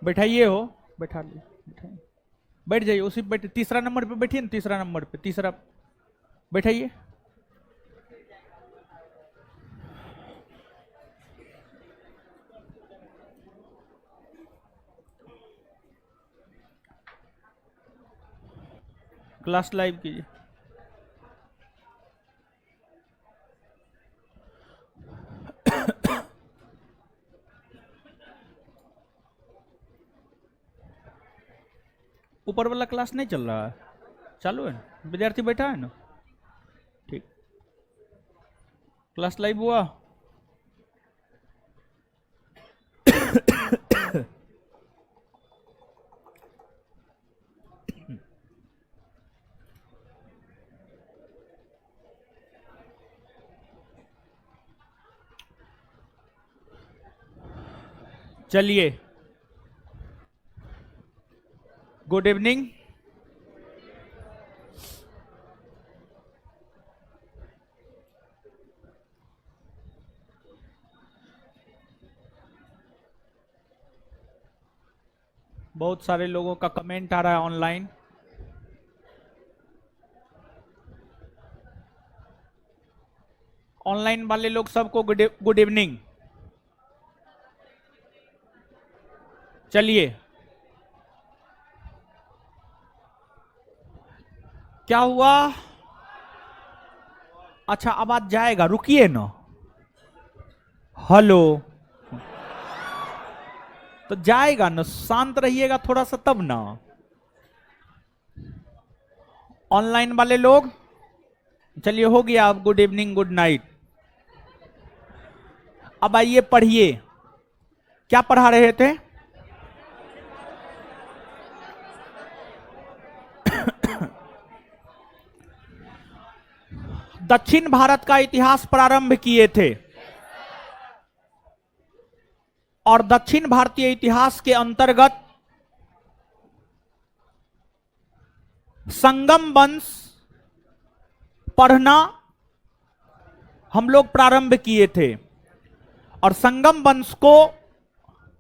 बैठाइए हो, बैठा ली, बैठाइए, बैठ जाइए उसी पे बैठिए, तीसरा नंबर पे बैठिए ना, तीसरा नंबर पे, तीसरा बैठाइए। क्लास लाइव कीजिए। ऊपर वाला क्लास नहीं चल रहा है, चालू है ना, विद्यार्थी बैठा है ना, ठीक, क्लास लाइव हुआ। चलिए, गुड इवनिंग। बहुत सारे लोगों का कमेंट आ रहा है ऑनलाइन। ऑनलाइन वाले लोग सबको गुड इवनिंग। चलिए, क्या हुआ? अच्छा, आवाज जाएगा, रुकिए ना। हेलो, तो जाएगा ना, शांत रहिएगा थोड़ा सा तब ना। ऑनलाइन वाले लोग, चलिए हो गया, अब गुड इवनिंग गुड नाइट। अब आइए पढ़िए, क्या पढ़ा रहे थे? दक्षिण भारत का इतिहास प्रारंभ किए थे, और दक्षिण भारतीय इतिहास के अंतर्गत संगम वंश पढ़ना हम लोग प्रारंभ किए थे, और संगम वंश को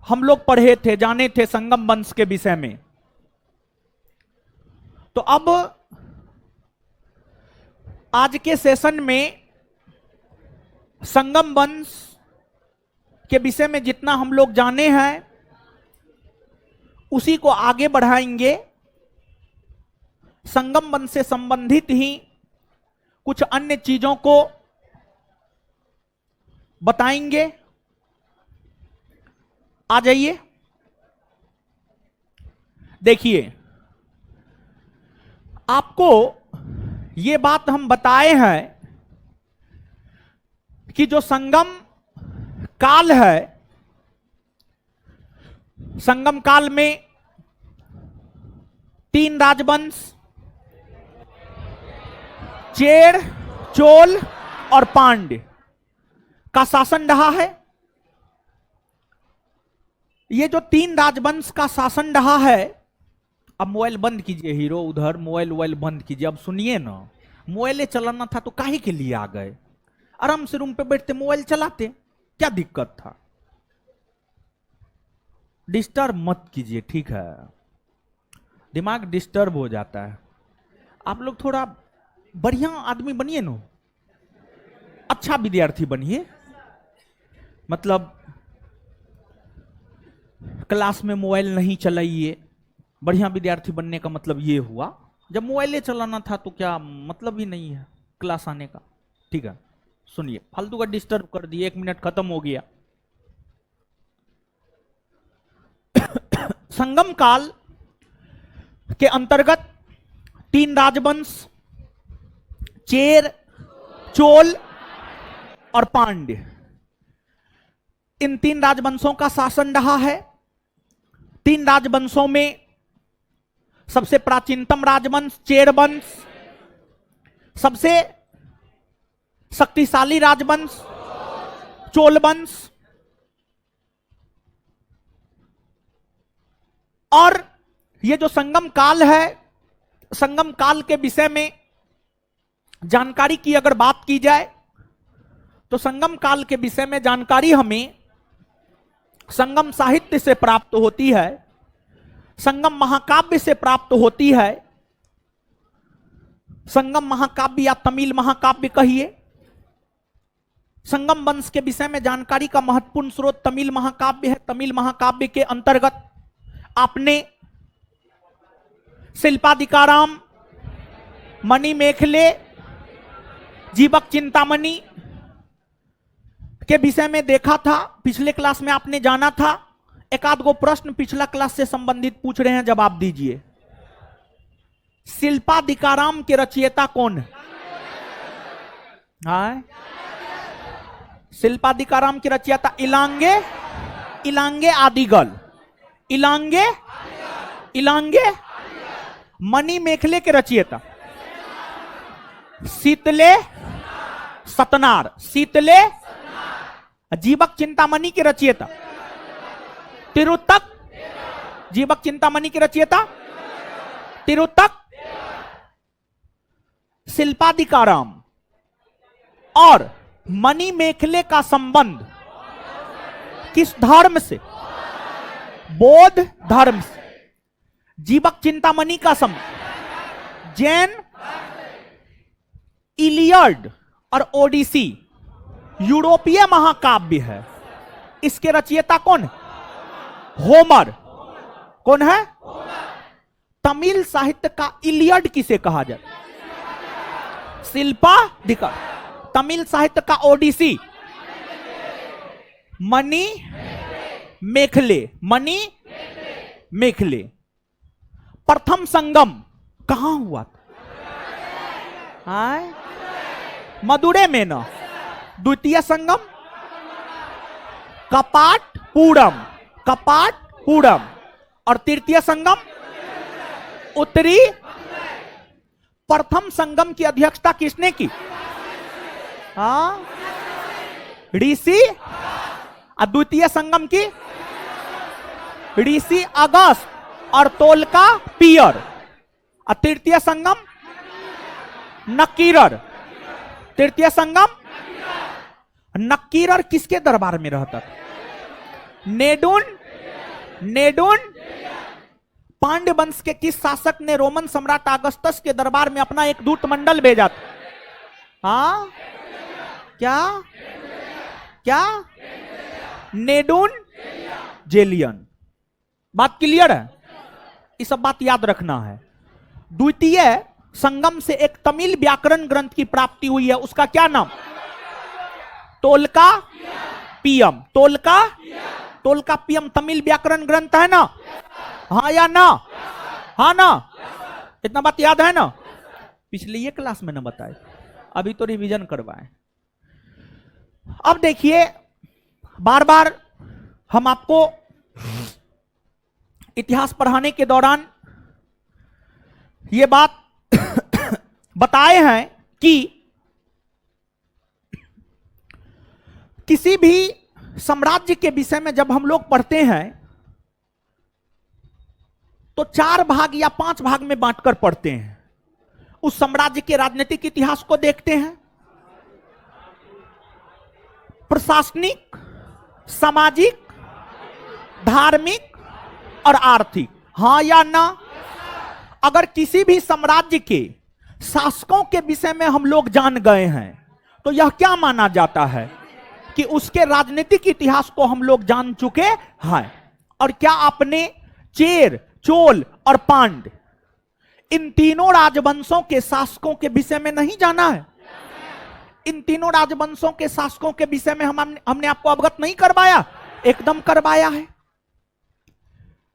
हम लोग पढ़े थे, जाने थे संगम वंश के विषय में। तो अब आज के सेशन में संगम वंश के विषय में जितना हम लोग जाने हैं उसी को आगे बढ़ाएंगे। संगम वंश से संबंधित ही कुछ अन्य चीजों को बताएंगे। आ जाइए, देखिए, आपको ये बात हम बताए हैं कि जो संगम काल है, संगम काल में 3 राजवंश, चेर, चोल और पांड्य का शासन रहा है। ये जो 3 राजवंश का शासन रहा है, अब मोबाइल बंद कीजिए हीरो, उधर मोबाइल बंद कीजिए। अब सुनिए ना, मोबाइल चलाना था तो काहे के लिए आ गए? आराम से रूम पे बैठते मोबाइल चलाते, क्या दिक्कत था? डिस्टर्ब मत कीजिए, ठीक है? दिमाग डिस्टर्ब हो जाता है। आप लोग थोड़ा बढ़िया आदमी बनिए ना, अच्छा विद्यार्थी बनिए। मतलब क्लास में मोबाइल नहीं चलाइए। बढ़िया विद्यार्थी बनने का मतलब ये हुआ, जब मोबाइल चलाना था तो क्या मतलब ही नहीं है क्लास आने का, ठीक है? सुनिए, फालतू का डिस्टर्ब कर दिए, 1 मिनट खत्म हो गया। संगम काल के अंतर्गत 3 राजवंश, चेर, चोल और पांड्य, इन 3 राजवंशों का शासन रहा है। 3 राजवंशों में सबसे प्राचीनतम राजवंश चेर वंश, सबसे शक्तिशाली राजवंश चोल वंश, और ये जो संगम काल है, संगम काल के विषय में जानकारी की अगर बात की जाए तो संगम काल के विषय में जानकारी हमें संगम साहित्य से प्राप्त होती है। संगम महाकाव्य से प्राप्त होती है। संगम महाकाव्य या तमिल महाकाव्य कहिए। संगम वंश के विषय में जानकारी का महत्वपूर्ण स्रोत तमिल महाकाव्य है। तमिल महाकाव्य के अंतर्गत आपने शिल्पादिकाराम, मणिमेखले, जीवक चिंतामणि के विषय में देखा था। पिछले क्लास में आपने जाना था। एक आध गो प्रश्न पिछला क्लास से संबंधित पूछ रहे हैं, जवाब दीजिए। शिल्पादिकाराम के रचयिता कौन है? हाँ, शिल्पादिकाराम के रचयिता इलांगे आदिगल। इलांगे मणिमेखले के रचयिता शीतले सतनार। जीवक चिंतामणि के रचयिता तिरुत्तक। जीवक चिंतामणि के रचयिता तिरुत्तक। शिल्पादिकाराम और मणिमेखले का संबंध किस धर्म से? बौद्ध धर्म से। जीवक चिंतामणि का संबंध जैन। इलियड और ओडिसी यूरोपीय महाकाव्य है। इसके रचयिता कौन है? होमर। कौन है? तमिल साहित्य का इलियड किसे कहा जाता? शिल्पादिकार। तमिल साहित्य का ओडिसी मणिमेखले। प्रथम संगम कहां हुआ था? मदुरै में ना। द्वितीय संगम कपाटपूरम। और तृतीय संगम उत्तरी। प्रथम संगम की अध्यक्षता किसने की? ऋषि। और द्वितीय संगम की ऋषि अगस्त और तोलका पियर। और तृतीय संगम नक्कीरर। तृतीय संगम नक्कीरर किसके दरबार में रहता था? नेडून। पांड्य वंश के किस शासक ने रोमन सम्राट अगस्तस के दरबार में अपना एक दूत मंडल भेजा था? क्या? नेडून जेलियन। बात क्लियर है? ये सब बात याद रखना है। द्वितीय संगम से एक तमिल व्याकरण ग्रंथ की प्राप्ति हुई है। उसका क्या नाम? तोल्कापियम तमिल व्याकरण ग्रंथ है ना? हाँ या ना? हाँ ना? इतना बात याद है ना? पिछले ये क्लास में ना बताए, अभी तो रिवीजन करवाएं। अब देखिए, बार बार हम आपको इतिहास पढ़ाने के दौरान ये बात बताए हैं कि किसी भी साम्राज्य के विषय में जब हम लोग पढ़ते हैं तो 4 भाग या 5 भाग में बांटकर पढ़ते हैं। उस साम्राज्य के राजनीतिक इतिहास को देखते हैं, प्रशासनिक, सामाजिक, धार्मिक और आर्थिक। हां या ना? अगर किसी भी साम्राज्य के शासकों के विषय में हम लोग जान गए हैं तो यह क्या माना जाता है कि उसके राजनीतिक इतिहास को हम लोग जान चुके हैं। और क्या आपने चेर, चोल और पांड्य इन तीनों राजवंशों के शासकों के विषय में नहीं जाना है? इन तीनों राजवंशों के शासकों के विषय में हमने आपको अवगत नहीं करवाया? एकदम करवाया है।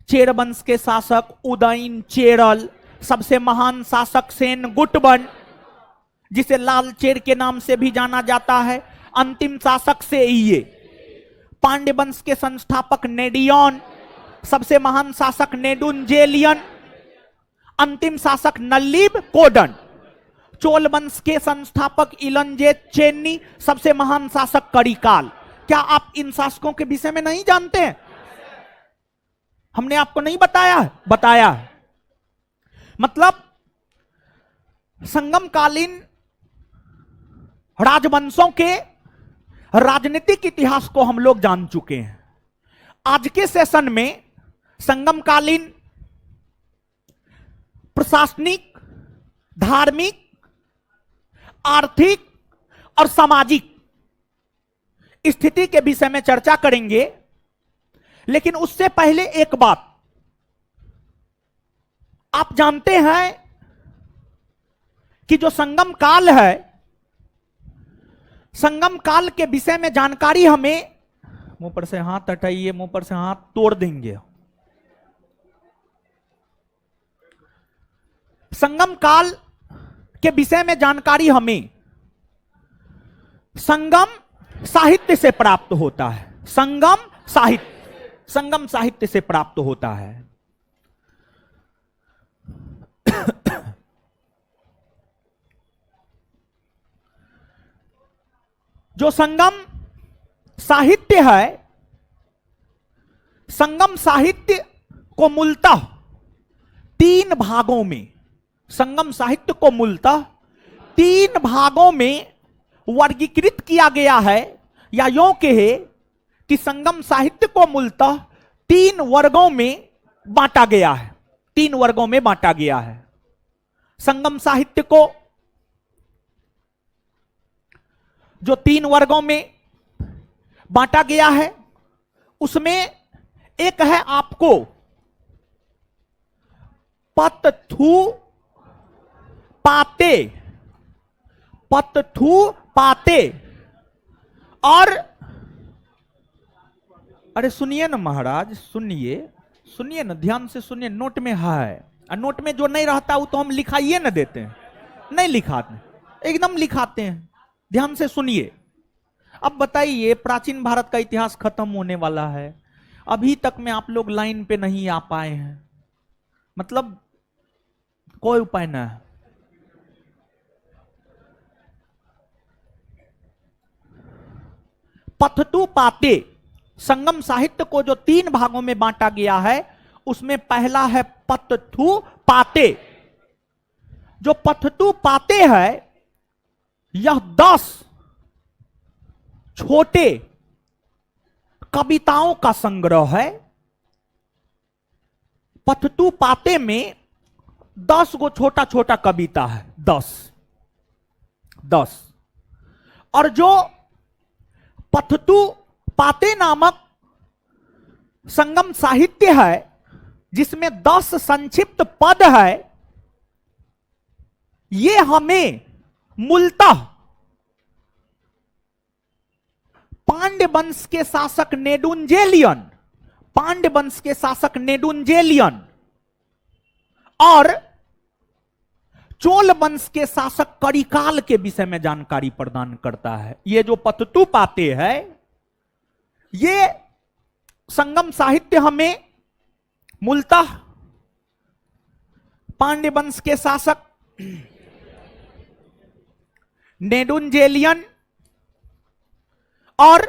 चेर वंश के शासक उदयन चेरल, सबसे महान शासक सेन गुटबन, जिसे लाल चेर के नाम से भी जाना जाता है, अंतिम शासक से ये। पांड्य वंश के संस्थापक नेडियन, सबसे महान शासक नेडुन जेलियन, अंतिम शासक नल्लीब कोडन। चोल वंश के संस्थापक इलंजे चेन्नी, सबसे महान शासक करिकाल। क्या आप इन शासकों के विषय में नहीं जानते हैं? हमने आपको नहीं बताया है? बताया है। मतलब संगमकालीन राजवंशों के राजनीतिक इतिहास को हम लोग जान चुके हैं। आज के सेशन में संगमकालीन प्रशासनिक, धार्मिक, आर्थिक और सामाजिक स्थिति के विषय में चर्चा करेंगे। लेकिन उससे पहले एक बात, आप जानते हैं कि जो संगम काल है, संगम काल के विषय में जानकारी हमें, मुंह पर से हाथ हटाइए, मुंह पर से हाथ तोड़ देंगे। संगम काल के विषय में जानकारी हमें संगम साहित्य से प्राप्त होता है। संगम साहित्य से प्राप्त होता है। जो संगम साहित्य है, संगम साहित्य को मूलतः तीन भागों में, संगम साहित्य को मूलतः तीन भागों में वर्गीकृत किया गया है, या यूं कहे कि संगम साहित्य को मूलतः तीन वर्गों में बांटा गया है। तीन वर्गों में बांटा गया है संगम साहित्य को। जो तीन वर्गों में बांटा गया है उसमें एक है आपको पतथु पाते, पतथु पाते, और अरे सुनिए ना महाराज, सुनिए ना, ध्यान से सुनिए, नोट में है, और नोट में जो नहीं रहता वो तो हम लिखाइए ना देते हैं, नहीं लिखाते, एकदम लिखाते हैं। ध्यान से सुनिए। अब बताइए, प्राचीन भारत का इतिहास खत्म होने वाला है, अभी तक में आप लोग लाइन पे नहीं आ पाए हैं, मतलब कोई उपाय ना है। पतथु पाते, संगम साहित्य को जो तीन भागों में बांटा गया है उसमें पहला है पतथु पाते। जो पतथु पाते है यह 10 छोटे कविताओं का संग्रह है। पतथु पाते में 10 गो छोटा छोटा कविता है, 10। और जो पतथु पाते नामक संगम साहित्य है जिसमें 10 संक्षिप्त पद है, ये हमें मूलतः पांड्य वंश के शासक नेडुंजेलियन और चोल वंश के शासक करिकाल के विषय में जानकारी प्रदान करता है। ये जो पतथु पाते है, ये संगम साहित्य हमें मूलतः पांड्य वंश के शासक नेडुंजेलियन और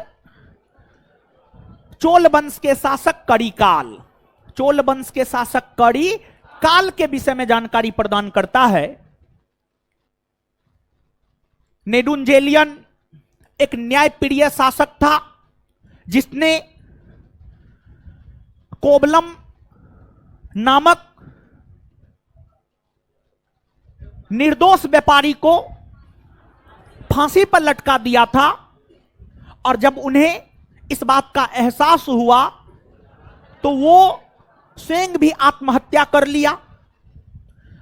चोल वंश के शासक करिकाल के विषय में जानकारी प्रदान करता है। नेडुंजेलियन एक न्यायप्रिय शासक था जिसने कोबलम नामक निर्दोष व्यापारी को फांसी पर लटका दिया था, और जब उन्हें इस बात का एहसास हुआ तो वो स्वयं भी आत्महत्या कर लिया।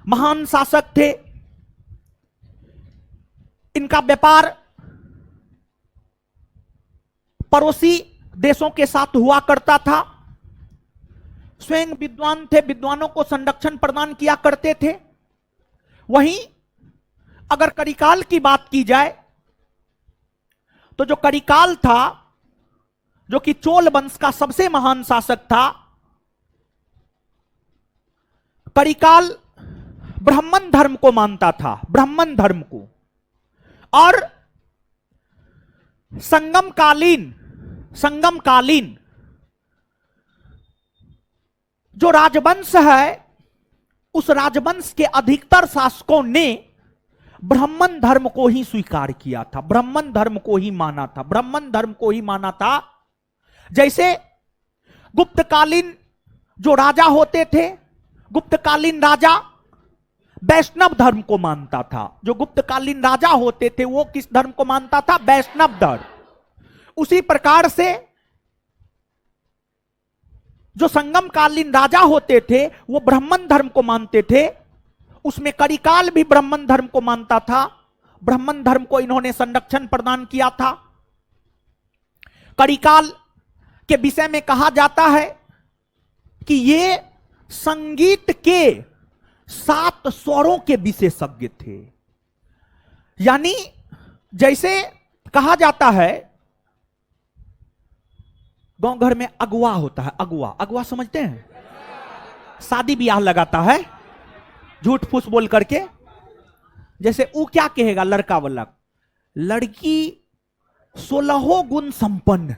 महान शासक थे, इनका व्यापार पड़ोसी देशों के साथ हुआ करता था। स्वयं विद्वान थे, विद्वानों को संरक्षण प्रदान किया करते थे। वहीं अगर करिकाल की बात की जाए तो जो करिकाल था, जो कि चोल वंश का सबसे महान शासक था, करिकाल ब्राह्मण धर्म को मानता था, ब्राह्मण धर्म को। और संगमकालीन जो राजवंश है, उस राजवंश के अधिकतर शासकों ने ब्राह्मण धर्म को ही स्वीकार किया था, ब्राह्मण धर्म को ही माना था। जैसे गुप्तकालीन जो राजा होते थे, गुप्तकालीन राजा वैष्णव धर्म को मानता था। जो गुप्तकालीन राजा होते थे वो किस धर्म को मानता था? वैष्णव धर्म। उसी प्रकार से जो संगम कालीन राजा होते थे वो ब्राह्मण धर्म को मानते थे। उसमें करिकाल भी ब्राह्मण धर्म को मानता था। ब्राह्मण धर्म को इन्होंने संरक्षण प्रदान किया था। करिकाल के विषय में कहा जाता है कि ये संगीत के 7 स्वरों के विशेषज्ञ थे। यानी जैसे कहा जाता है गांव घर में अगुआ होता है। अगुआ समझते हैं? शादी ब्याह लगाता है झूठ फूस बोल करके। जैसे वो क्या कहेगा लड़का वाला, लड़की 16 गुण संपन्न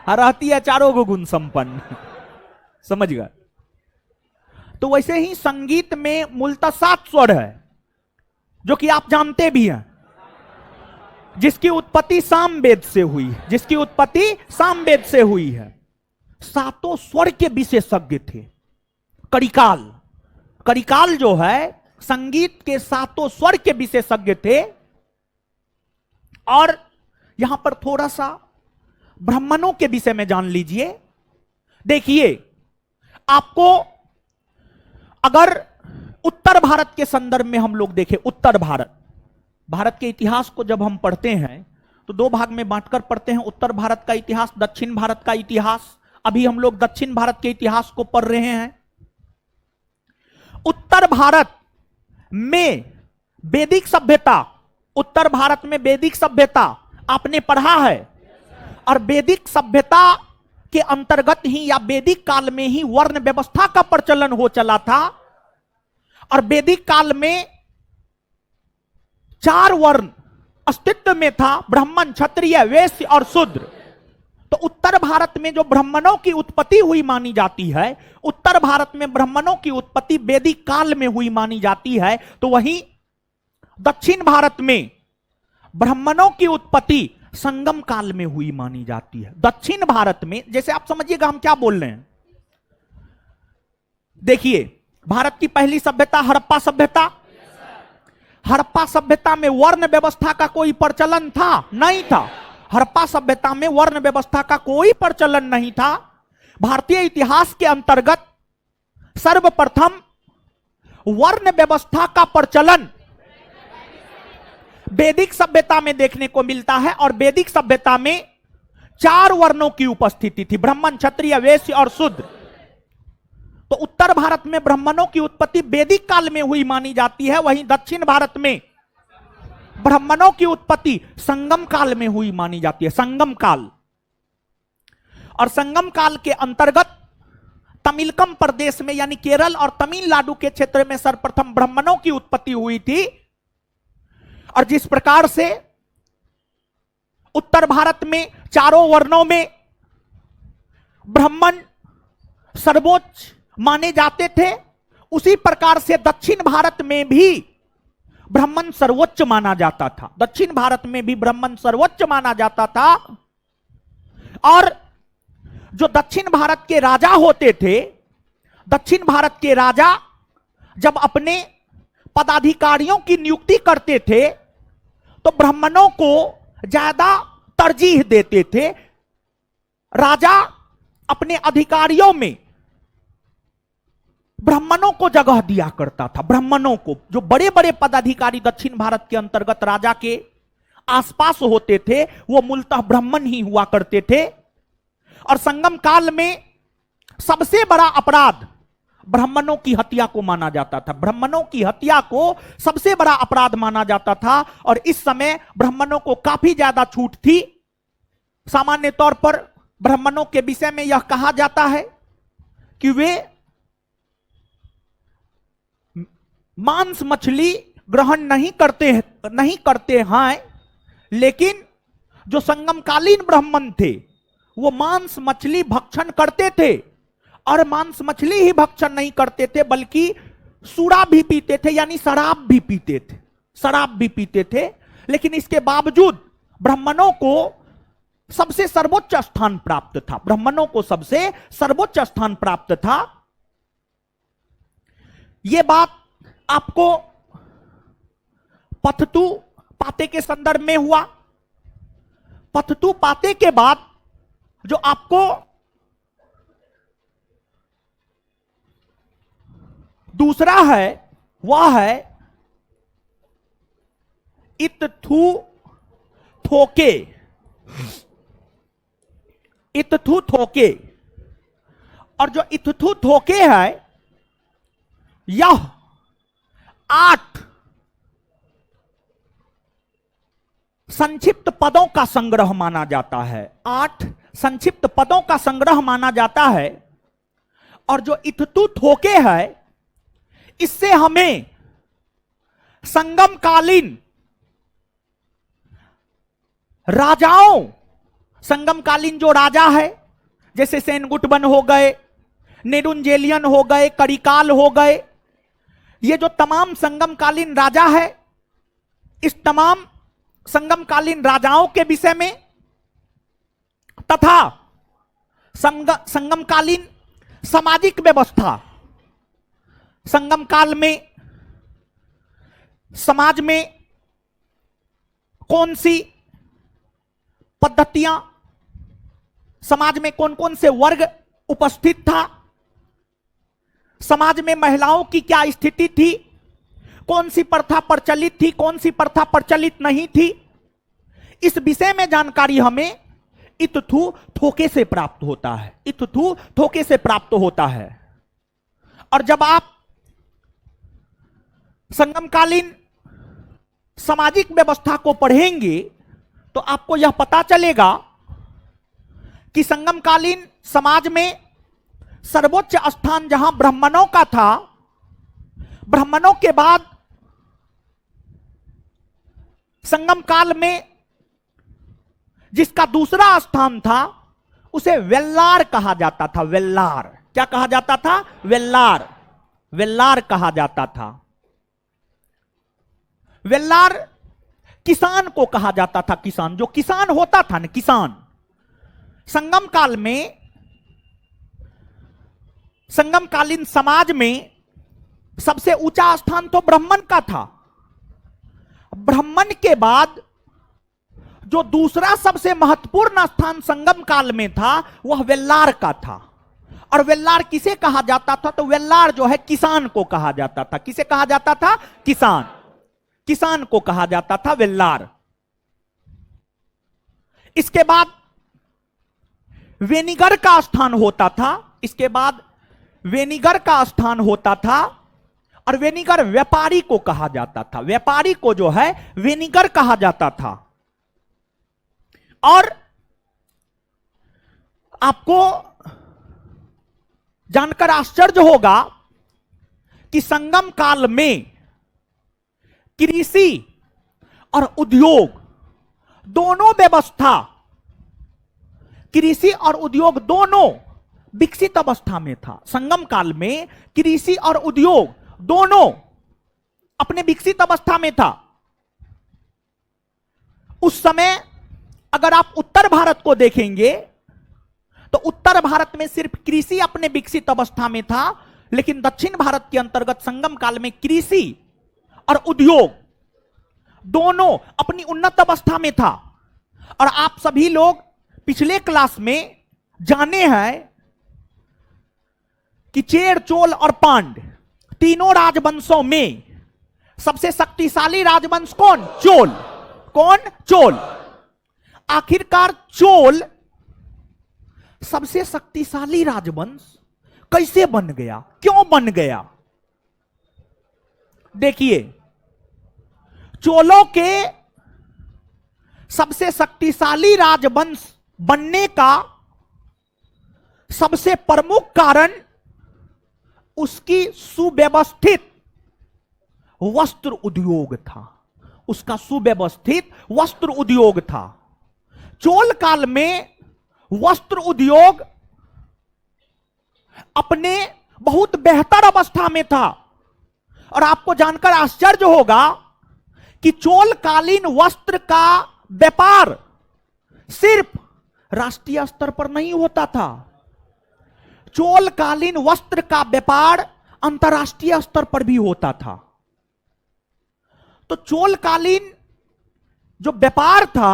रहती है, 4 गुण संपन्न। समझ गए? तो वैसे ही संगीत में मूलतः 7 स्वर है, जो कि आप जानते भी हैं, जिसकी उत्पत्ति सामवेद से हुई है। जिसकी उत्पत्ति सामवेद से हुई है। 7 स्वर के विशेषज्ञ थे करिकाल। करिकाल जो है संगीत के 7 स्वर के विशेषज्ञ थे। और यहां पर थोड़ा सा ब्राह्मणों के विषय में जान लीजिए। देखिए, आपको अगर उत्तर भारत के संदर्भ में हम लोग देखें, उत्तर भारत के इतिहास को जब हम पढ़ते हैं तो 2 भाग में बांटकर पढ़ते हैं। उत्तर भारत का इतिहास, दक्षिण भारत का इतिहास। अभी हम लोग दक्षिण भारत के इतिहास को पढ़ रहे हैं। उत्तर भारत में वैदिक सभ्यता, उत्तर भारत में वैदिक सभ्यता आपने पढ़ा है। और वैदिक सभ्यता के अंतर्गत ही या वैदिक काल में ही वर्ण व्यवस्था का प्रचलन हो चला था। और वैदिक काल में 4 वर्ण अस्तित्व में था, ब्राह्मण, क्षत्रिय, वैश्य और शूद्र। तो उत्तर भारत में जो ब्राह्मणों की उत्पत्ति हुई मानी जाती है, उत्तर भारत में ब्राह्मणों की उत्पत्ति वैदिक काल में हुई मानी जाती है। तो वहीं दक्षिण भारत में ब्राह्मणों की उत्पत्ति संगम काल में हुई मानी जाती है। दक्षिण भारत में, जैसे आप समझिएगा हम क्या बोल रहे हैं। देखिए, भारत की पहली सभ्यता हड़प्पा सभ्यता। हड़प्पा सभ्यता में वर्ण व्यवस्था का कोई प्रचलन था? नहीं था। हड़प्पा सभ्यता में वर्ण व्यवस्था का कोई प्रचलन नहीं था। भारतीय इतिहास के अंतर्गत सर्वप्रथम वर्ण व्यवस्था का प्रचलन वैदिक सभ्यता में देखने को मिलता है। और वैदिक सभ्यता में 4 वर्णों की उपस्थिति थी, ब्राह्मण, क्षत्रिय, वैश्य और शूद्र। तो उत्तर भारत में ब्राह्मणों की उत्पत्ति वैदिक काल में हुई मानी जाती है। वहीं दक्षिण भारत में ब्राह्मणों की उत्पत्ति संगम काल में हुई मानी जाती है, संगम काल। और संगम काल के अंतर्गत तमिलकम प्रदेश में यानी केरल और तमिलनाडु के क्षेत्र में सर्वप्रथम ब्राह्मणों की उत्पत्ति हुई थी। और जिस प्रकार से उत्तर भारत में 4 वर्णों में ब्राह्मण सर्वोच्च माने जाते थे, उसी प्रकार से दक्षिण भारत में भी ब्राह्मण सर्वोच्च माना जाता था। दक्षिण भारत में भी ब्राह्मण सर्वोच्च माना जाता था। और जो दक्षिण भारत के राजा होते थे, दक्षिण भारत के राजा जब अपने पदाधिकारियों की नियुक्ति करते थे तो ब्राह्मणों को ज्यादा तरजीह देते थे। राजा अपने अधिकारियों में ब्राह्मणों को जगह दिया करता था। ब्राह्मणों को, जो बड़े बड़े पदाधिकारी दक्षिण भारत के अंतर्गत राजा के आसपास होते थे, वो मूलतः ब्राह्मण ही हुआ करते थे। और संगम काल में सबसे बड़ा अपराध ब्राह्मणों की हत्या को माना जाता था। ब्राह्मणों की हत्या को सबसे बड़ा अपराध माना जाता था। और इस समय ब्राह्मणों को काफी ज्यादा छूट थी। सामान्य तौर पर ब्राह्मणों के विषय में यह कहा जाता है कि वे मांस मछली ग्रहण नहीं करते हैं। लेकिन जो संगमकालीन ब्राह्मण थे वो मांस मछली भक्षण करते थे। और मांस मछली ही भक्षण नहीं करते थे बल्कि सूरा भी पीते थे, यानी शराब भी पीते थे। लेकिन इसके बावजूद ब्राह्मणों को सबसे सर्वोच्च स्थान प्राप्त था। ब्राह्मणों को सबसे सर्वोच्च स्थान प्राप्त था। यह बात आपको पथतु पाते के संदर्भ में हुआ। पथतु पाते के बाद जो आपको दूसरा है वह है इत्थु थोके। इत्थु थोके, और जो इत्थु थोके है यह 8 संक्षिप्त पदों का संग्रह माना जाता है। 8 संक्षिप्त पदों का संग्रह माना जाता है। और जो इत्थु थोके है इससे हमें संगमकालीन राजाओं, संगमकालीन जो राजा है जैसे सेनगुटबन हो गए, नेडुंजेलियन हो गए, करिकाल हो गए, ये जो तमाम संगमकालीन राजा है, इस तमाम संगमकालीन राजाओं के विषय में तथा संगमकालीन सामाजिक व्यवस्था, संगम काल में समाज में कौन सी पद्धतियां, समाज में कौन कौन से वर्ग उपस्थित था, समाज में महिलाओं की क्या स्थिति थी, कौन सी प्रथा प्रचलित थी, कौन सी प्रथा प्रचलित नहीं थी, इस विषय में जानकारी हमें इत्थु थोके से प्राप्त होता है। इत्थु थोके से प्राप्त होता है। और जब आप संगमकालीन सामाजिक व्यवस्था को पढ़ेंगे तो आपको यह पता चलेगा कि संगमकालीन समाज में सर्वोच्च स्थान जहां ब्राह्मणों का था, ब्राह्मणों के बाद संगम काल में जिसका दूसरा स्थान था उसे वेल्लार कहा जाता था। वेल्लार, क्या कहा जाता था? वेल्लार, वेल्लार कहा जाता था। वेल्लार किसान को कहा जाता था। किसान, जो किसान होता था ना, किसान। संगम काल में, संगमकालीन समाज में सबसे ऊंचा स्थान तो ब्राह्मण का था। ब्राह्मण के बाद जो दूसरा सबसे महत्वपूर्ण स्थान संगम काल में था वह वेल्लार का था। और वेल्लार किसे कहा जाता था? तो वेल्लार जो है किसान को कहा जाता था। किसे कहा जाता था? किसान, किसान को कहा जाता था वेल्लार। इसके बाद वेनिगर का स्थान होता था। इसके बाद वेनिगर का स्थान होता था और वेनिगर व्यापारी को कहा जाता था। व्यापारी को जो है वेनिगर कहा जाता था। और आपको जानकर आश्चर्य होगा कि संगम काल में कृषि और उद्योग दोनों व्यवस्था, कृषि और उद्योग दोनों विकसित अवस्था में था। संगम काल में कृषि और उद्योग दोनों अपने विकसित अवस्था में था। उस समय अगर आप उत्तर भारत को देखेंगे तो उत्तर भारत में सिर्फ कृषि अपने विकसित अवस्था में था, लेकिन दक्षिण भारत के अंतर्गत संगम काल में कृषि और उद्योग दोनों अपनी उन्नत अवस्था में था। और आप सभी लोग पिछले क्लास में जाने हैं कि चेर, चोल और पांड तीनों राजवंशों में सबसे शक्तिशाली राजवंश कौन? चोल। कौन? चोल। आखिरकार चोल सबसे शक्तिशाली राजवंश कैसे बन गया? क्यों बन गया? देखिए, चोलों के सबसे शक्तिशाली राजवंश बनने का सबसे प्रमुख कारण उसकी सुव्यवस्थित वस्त्र उद्योग था। उसका सुव्यवस्थित वस्त्र उद्योग था। चोल काल में वस्त्र उद्योग अपने बहुत बेहतर अवस्था में था। और आपको जानकर आश्चर्य होगा कि चोल कालीन वस्त्र का व्यापार सिर्फ राष्ट्रीय स्तर पर नहीं होता था। चोल कालीन वस्त्र का व्यापार अंतरराष्ट्रीय स्तर पर भी होता था। तो चोलकालीन जो व्यापार था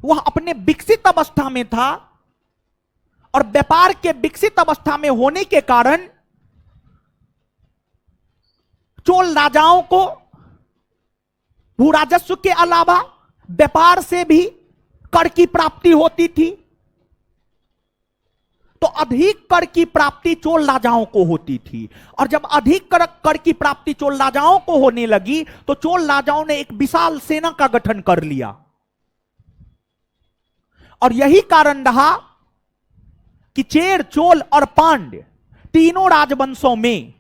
वह अपने विकसित अवस्था में था, और व्यापार के विकसित अवस्था में होने के कारण चोल राजाओं को भू राजस्व के अलावा व्यापार से भी कर की प्राप्ति होती थी। तो अधिक कर की प्राप्ति चोल राजाओं को होती थी, और जब अधिक कर की प्राप्ति चोल राजाओं को होने लगी तो चोल राजाओं ने एक विशाल सेना का गठन कर लिया। और यही कारण रहा कि चेर, चोल और पांड्य तीनों राजवंशों में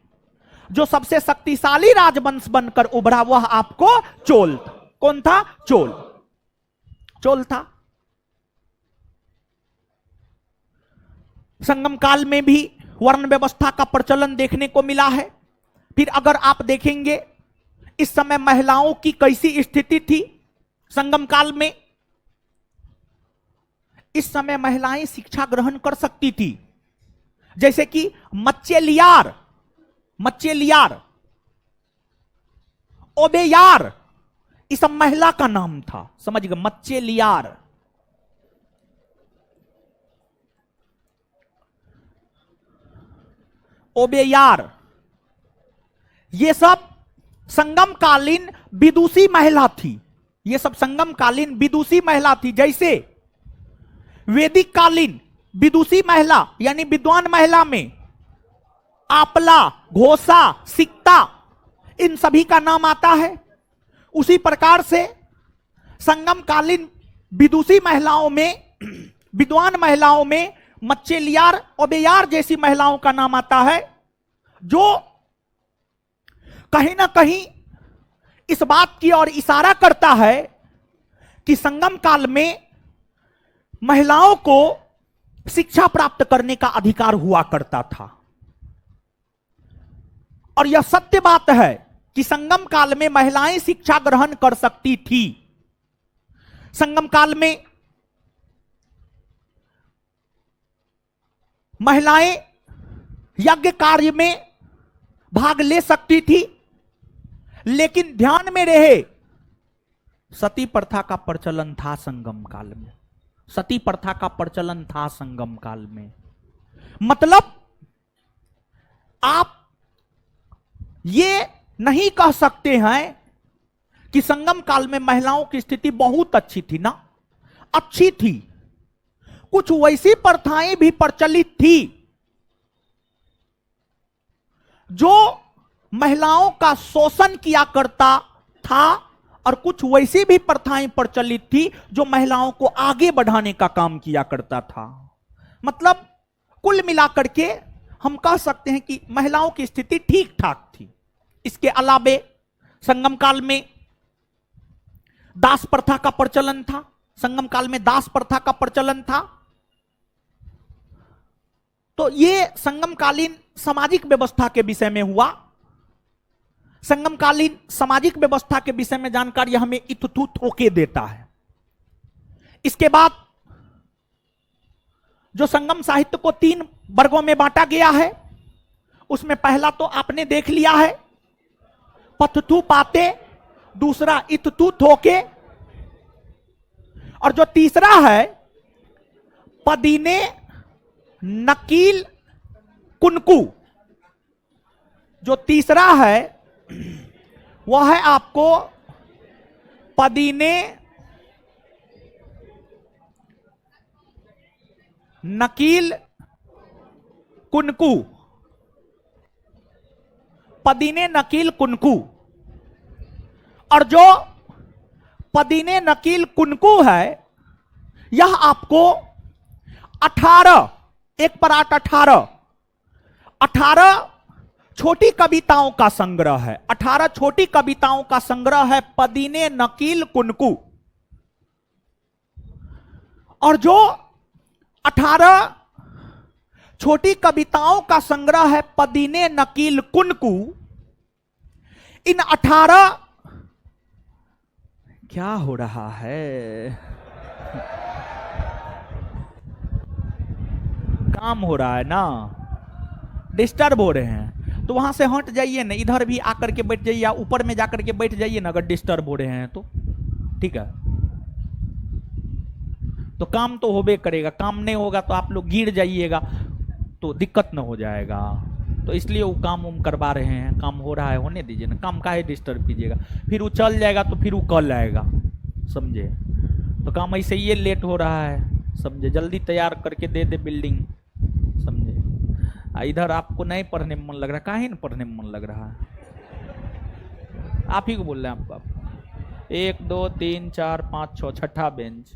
जो सबसे शक्तिशाली राजवंश बनकर उभरा वह आपको चोल था। कौन था? चोल। चोल था। संगम काल में भी वर्ण व्यवस्था का प्रचलन देखने को मिला है। फिर अगर आप देखेंगे इस समय महिलाओं की कैसी स्थिति थी संगम काल में। इस समय महिलाएं शिक्षा ग्रहण कर सकती थी, जैसे कि मच्चेलियार, ओबेयार, इस सब महिला का नाम था, समझ गए? मच्चेलियार। ओबेयार, ये सब संगम कालीन विदुषी महिला थी। ये सब संगम कालीन विदुषी महिला थी। जैसे वैदिक कालीन विदुषी महिला यानी विद्वान महिला में आपला, घोषा, सिक्ता, इन सभी का नाम आता है। उसी प्रकार से संगम कालीन विदुषी महिलाओं में, विद्वान महिलाओं में मच्चेलियार, ओबेयार जैसी महिलाओं का नाम आता है, जो कहीं ना कहीं इस बात की ओर इशारा करता है कि संगम काल में महिलाओं को शिक्षा प्राप्त करने का अधिकार हुआ करता था। और यह सत्य बात है कि संगम काल में महिलाएं शिक्षा ग्रहण कर सकती थी। संगम काल में महिलाएं यज्ञ कार्य में भाग ले सकती थी, लेकिन ध्यान में रहे सती प्रथा का प्रचलन था संगम काल में। सती प्रथा का प्रचलन था संगम काल में। मतलब आप ये नहीं कह सकते हैं कि संगम काल में महिलाओं की स्थिति बहुत अच्छी थी ना। अच्छी थी, कुछ वैसी प्रथाएं भी प्रचलित थी जो महिलाओं का शोषण किया करता था, और कुछ वैसी भी प्रथाएं प्रचलित थी जो महिलाओं को आगे बढ़ाने का काम किया करता था। मतलब कुल मिलाकर के हम कह सकते हैं कि महिलाओं की स्थिति ठीक ठाक थी। इसके अलावे संगम काल में दास प्रथा का प्रचलन था। संगम काल में दास प्रथा का प्रचलन था। तो ये संगमकालीन सामाजिक व्यवस्था के विषय में हुआ। संगमकालीन सामाजिक व्यवस्था के विषय में जानकारी हमें इत्थुत होके देता है। इसके बाद जो संगम साहित्य को 3 वर्गों में बांटा गया है, उसमें पहला तो आपने देख लिया है, पथथु पाते, दूसरा इत्थु थोके, और जो तीसरा है पदीने नकील कुनकू। जो तीसरा है वह है आपको पदीने नकील कुनकू। पदीने नकील कुनकू। और जो पदीने नकील कुनकू है यह आपको 18 1 पर 8 18 छोटी कविताओं का संग्रह है। 18 छोटी कविताओं का संग्रह है पदीने नकील कुनकू। और जो 18 छोटी कविताओं का संग्रह है पदीने नकील कुनकू, इन 18 क्या हो रहा है? काम हो रहा है ना, डिस्टर्ब हो रहे हैं। तो वहां से हट जाइए ना, इधर भी आकर के बैठ जाइए, या ऊपर में जाकर के बैठ जाइए ना, अगर डिस्टर्ब हो रहे हैं तो। ठीक है, तो काम तो होबे करेगा, काम नहीं होगा तो आप लोग गिर जाइएगा तो दिक्कत न हो जाएगा। तो इसलिए वो काम उम करवा रहे हैं, काम हो रहा है होने दीजिए ना, काम काहे डिस्टर्ब कीजिएगा। फिर वो चल जाएगा तो फिर वो कल आएगा, समझे। तो काम ऐसे ही लेट हो रहा है, समझे, जल्दी तैयार करके दे दे बिल्डिंग, समझे। इधर आपको नहीं पढ़ने में मन लग रहा, काहे न पढ़ने में मन लग रहा है, आप ही को बोल रहे हैं आपको। 1 2 3 4 5 6 छठा बेंच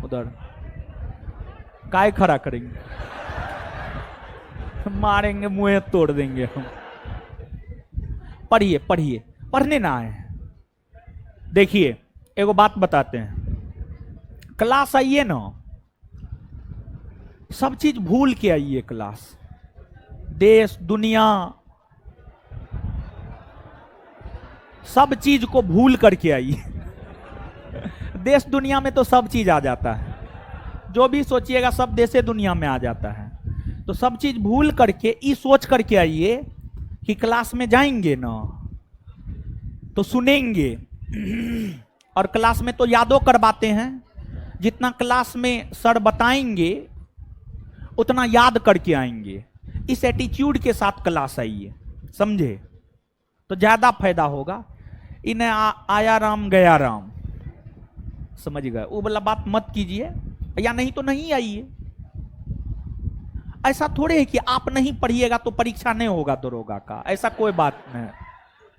उधर, काय खड़ा करेंगे, मारेंगे, मुंह तोड़ देंगे हम। पढ़िए पढ़िए, पढ़ने ना आए। देखिए एगो बात बताते हैं, क्लास आइए ना, सब चीज भूल के आइए क्लास, देश दुनिया सब चीज को भूल करके आइए। देश दुनिया में तो सब चीज आ जाता है, जो भी सोचिएगा सब देशे दुनिया में आ जाता है। तो सब चीज भूल करके ये सोच करके आइए कि क्लास में जाएंगे ना तो सुनेंगे, और क्लास में तो यादो करवाते हैं, जितना क्लास में सर बताएंगे उतना याद करके आएंगे। इस एटीट्यूड के साथ क्लास आइए, समझे, तो ज्यादा फायदा होगा। इन्हें आया राम गया राम, समझ गए, वो वाला बात मत कीजिए, या नहीं तो नहीं आइए। ऐसा थोड़े है कि आप नहीं पढ़िएगा तो परीक्षा नहीं होगा दरोगा का, ऐसा कोई बात नहीं,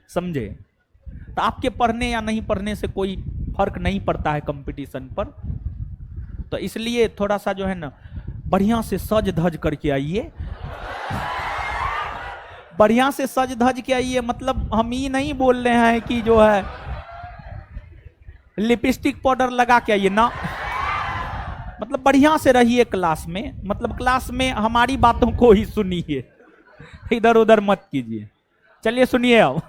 समझे। तो आपके पढ़ने या नहीं पढ़ने से कोई फर्क नहीं पड़ता है कंपटीशन पर। तो इसलिए थोड़ा सा जो है ना बढ़िया से सज धज करके आइए, बढ़िया से सज धज के आइए। मतलब हम ये नहीं बोल रहे हैं कि जो है लिपस्टिक पाउडर लगा के आइए ना, मतलब बढ़िया से रहिए क्लास में, मतलब क्लास में हमारी बातों को ही सुनिए, इधर उधर मत कीजिए। चलिए सुनिए अब।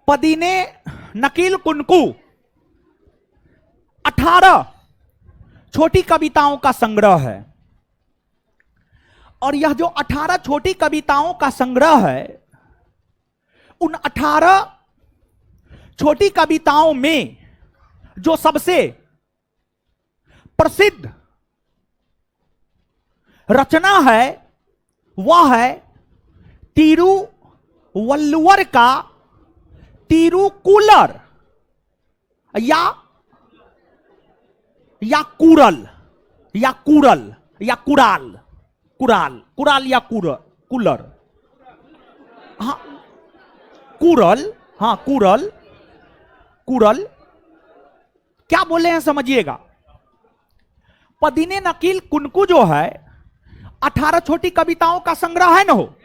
पदीने नकील कुनकू 18 छोटी कविताओं का संग्रह है, और यह जो 18 छोटी कविताओं का संग्रह है, उन 18 छोटी कविताओं में जो सबसे प्रसिद्ध रचना है वह है तिरुवल्लुवर का तिरुकुलर या कुरल या कुरल या कुराल, कुराल कुराल या कुलर, हाँ कुरल, हाँ कुरल कुरल, क्या बोले हैं समझिएगा। पदीने नकील कुनकू जो है 18 छोटी कविताओं का संग्रह है ना हो,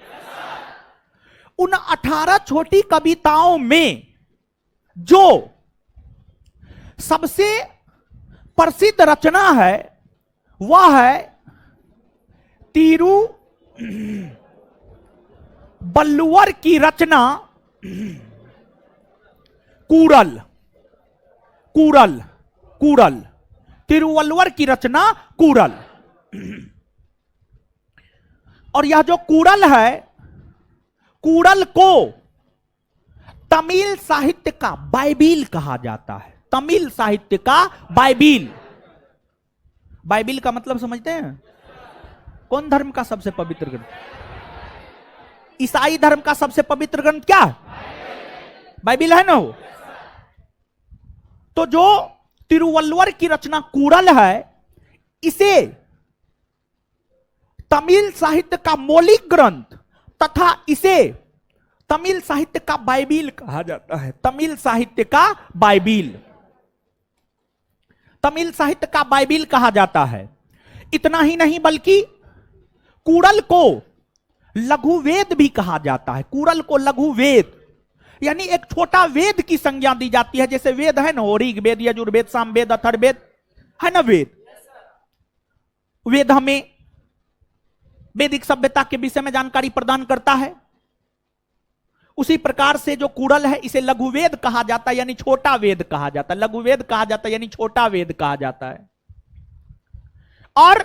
उन 18 छोटी कविताओं में जो सबसे प्रसिद्ध रचना है वह है तिरुवल्लुवर की रचना कुरल, कुरल कुरल, तिरुवल्लुवर की रचना कुरल। और यह जो कुरल है, कुरल को तमिल साहित्य का बाइबिल कहा जाता है, तमिल साहित्य का बाइबिल। बाइबिल का मतलब समझते हैं, कौन धर्म का सबसे पवित्र ग्रंथ? ईसाई धर्म का सबसे पवित्र ग्रंथ क्या है? बाइबिल है ना हो। तो जो तिरुवल्लुवर की रचना कुरल है, इसे तमिल साहित्य का मौलिक ग्रंथ तथा इसे तमिल साहित्य का बाइबिल कहा जाता है, तमिल साहित्य का बाइबिल, तमिल साहित्य का बाइबिल कहा जाता है। इतना ही नहीं बल्कि कुरल को लघु वेद भी कहा जाता है, कुरल को लघु वेद यानी एक छोटा वेद की संज्ञा दी जाती है। जैसे वेद है ना, ऋग्वेद, यजुर्वेद, सामवेद, अथर्ववेद है ना वेद। वेद हमें वैदिक सभ्यता के विषय में जानकारी प्रदान करता है। उसी प्रकार से जो कुरल है इसे लघु वेद कहा जाता है, यानी छोटा वेद कहा जाता है। लघु वेद कहा जाता है यानी छोटा वेद कहा जाता है। और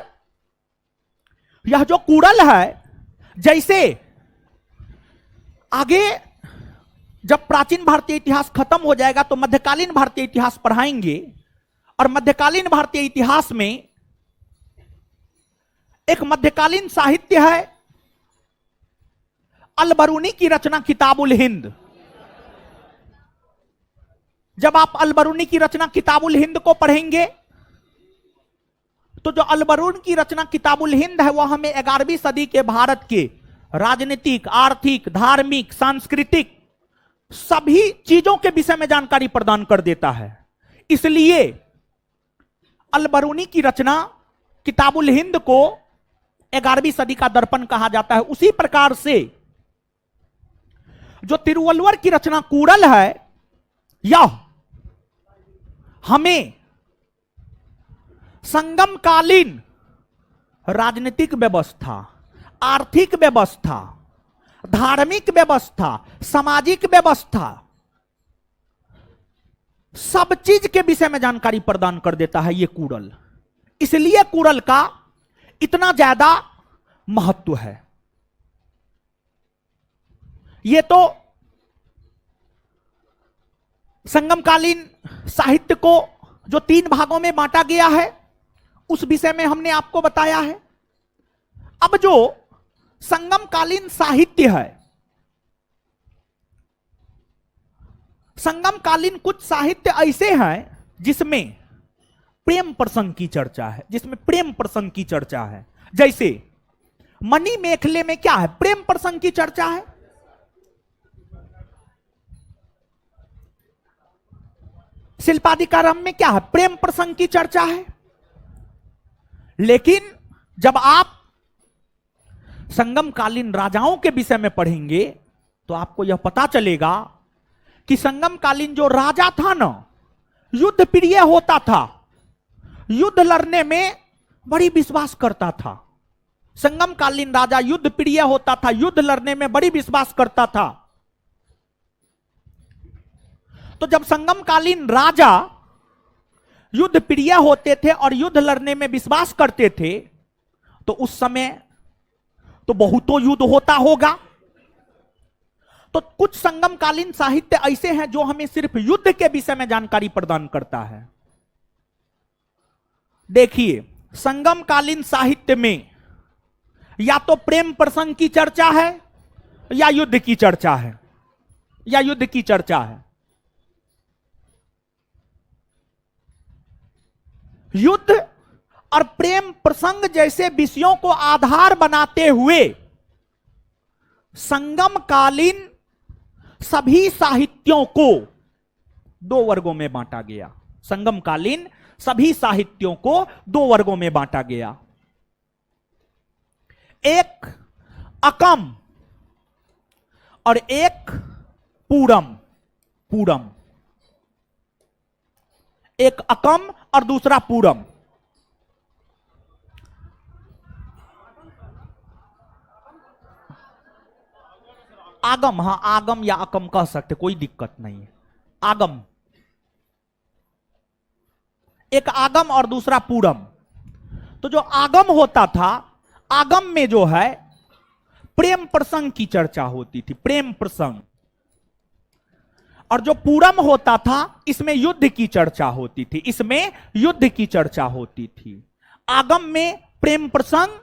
यह जो कूड़ल है, जैसे आगे जब प्राचीन भारतीय इतिहास खत्म हो जाएगा तो मध्यकालीन भारतीय इतिहास पढ़ाएंगे, और मध्यकालीन भारतीय इतिहास में एक मध्यकालीन साहित्य है अल बरूनी की रचना किताबुल हिंद। जब आप अल बरूनी की रचना किताबुल हिंद को पढ़ेंगे तो जो अल बरून की रचना किताबुल हिंद है वह हमें 11वीं सदी के भारत के राजनीतिक, आर्थिक, धार्मिक, सांस्कृतिक सभी चीजों के विषय में जानकारी प्रदान कर देता है। इसलिए अल बरूनी की रचना किताबुल हिंद को 11वीं सदी का दर्पण कहा जाता है। उसी प्रकार से जो तिरुवल्लुवर की रचना कूड़ल है, यह हमें संगमकालीन राजनीतिक व्यवस्था, आर्थिक व्यवस्था, धार्मिक व्यवस्था, सामाजिक व्यवस्था, सब चीज के विषय में जानकारी प्रदान कर देता है ये कूड़ल। इसलिए कूड़ल का इतना ज्यादा महत्व है। ये तो संगमकालीन साहित्य को जो 3 भागों में बांटा गया है उस विषय में हमने आपको बताया है। अब जो संगमकालीन साहित्य है, संगमकालीन कुछ साहित्य ऐसे हैं जिसमें प्रेम प्रसंग की चर्चा है, जिसमें प्रेम प्रसंग की चर्चा है। जैसे मणि मेखले में क्या है? प्रेम प्रसंग की चर्चा है। शिल्पाधिकारम में क्या है? प्रेम प्रसंग की चर्चा है। लेकिन जब आप संगमकालीन राजाओं के विषय में पढ़ेंगे तो आपको यह पता चलेगा कि संगमकालीन जो राजा था ना, युद्ध प्रिय होता था, युद्ध लड़ने में बड़ी विश्वास करता था। संगमकालीन राजा युद्ध प्रिय होता था, युद्ध लड़ने में बड़ी विश्वास करता था। तो जब संगमकालीन राजा युद्ध प्रिय होते थे और युद्ध लड़ने में विश्वास करते थे तो उस समय तो बहुतों युद्ध होता होगा। तो कुछ संगमकालीन साहित्य ऐसे हैं जो हमें सिर्फ युद्ध के विषय में जानकारी प्रदान करता है। देखिए, संगमकालीन साहित्य में या तो प्रेम प्रसंग की चर्चा है या युद्ध की चर्चा है, या युद्ध की चर्चा है। युद्ध और प्रेम प्रसंग जैसे विषयों को आधार बनाते हुए संगमकालीन सभी साहित्यों को 2 वर्गों में बांटा गया। संगमकालीन सभी साहित्यों को 2 वर्गों में बांटा गया। एक अकम और एक पूरम। पूरम, एक अकम और दूसरा पूरम। आगम, हां, आगम या अकम कह सकते, कोई दिक्कत नहीं है। आगम, एक आगम और दूसरा पूरम। तो जो आगम होता था, आगम में जो है प्रेम प्रसंग की चर्चा होती थी, प्रेम प्रसंग। और जो पूरम होता था इसमें युद्ध की चर्चा होती थी, इसमें युद्ध की चर्चा होती थी। आगम में प्रेम प्रसंग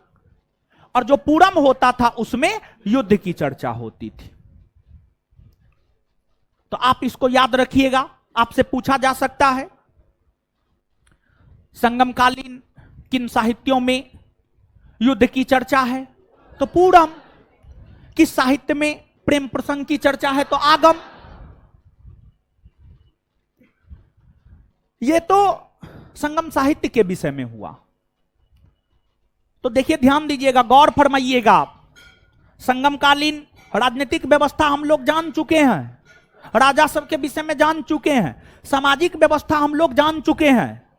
और जो पूरम होता था उसमें युद्ध की चर्चा होती थी। तो आप इसको याद रखिएगा, आपसे पूछा जा सकता है संगमकालीन किन साहित्यों में युद्ध की चर्चा है, तो पूरम। किस साहित्य में प्रेम प्रसंग की चर्चा है, तो आगम। ये तो संगम साहित्य के विषय में हुआ। तो देखिए, ध्यान दीजिएगा, गौर फरमाइएगा। संगमकालीन राजनीतिक व्यवस्था हम लोग जान चुके हैं, राजा सब के विषय में जान चुके हैं, सामाजिक व्यवस्था हम लोग जान चुके हैं।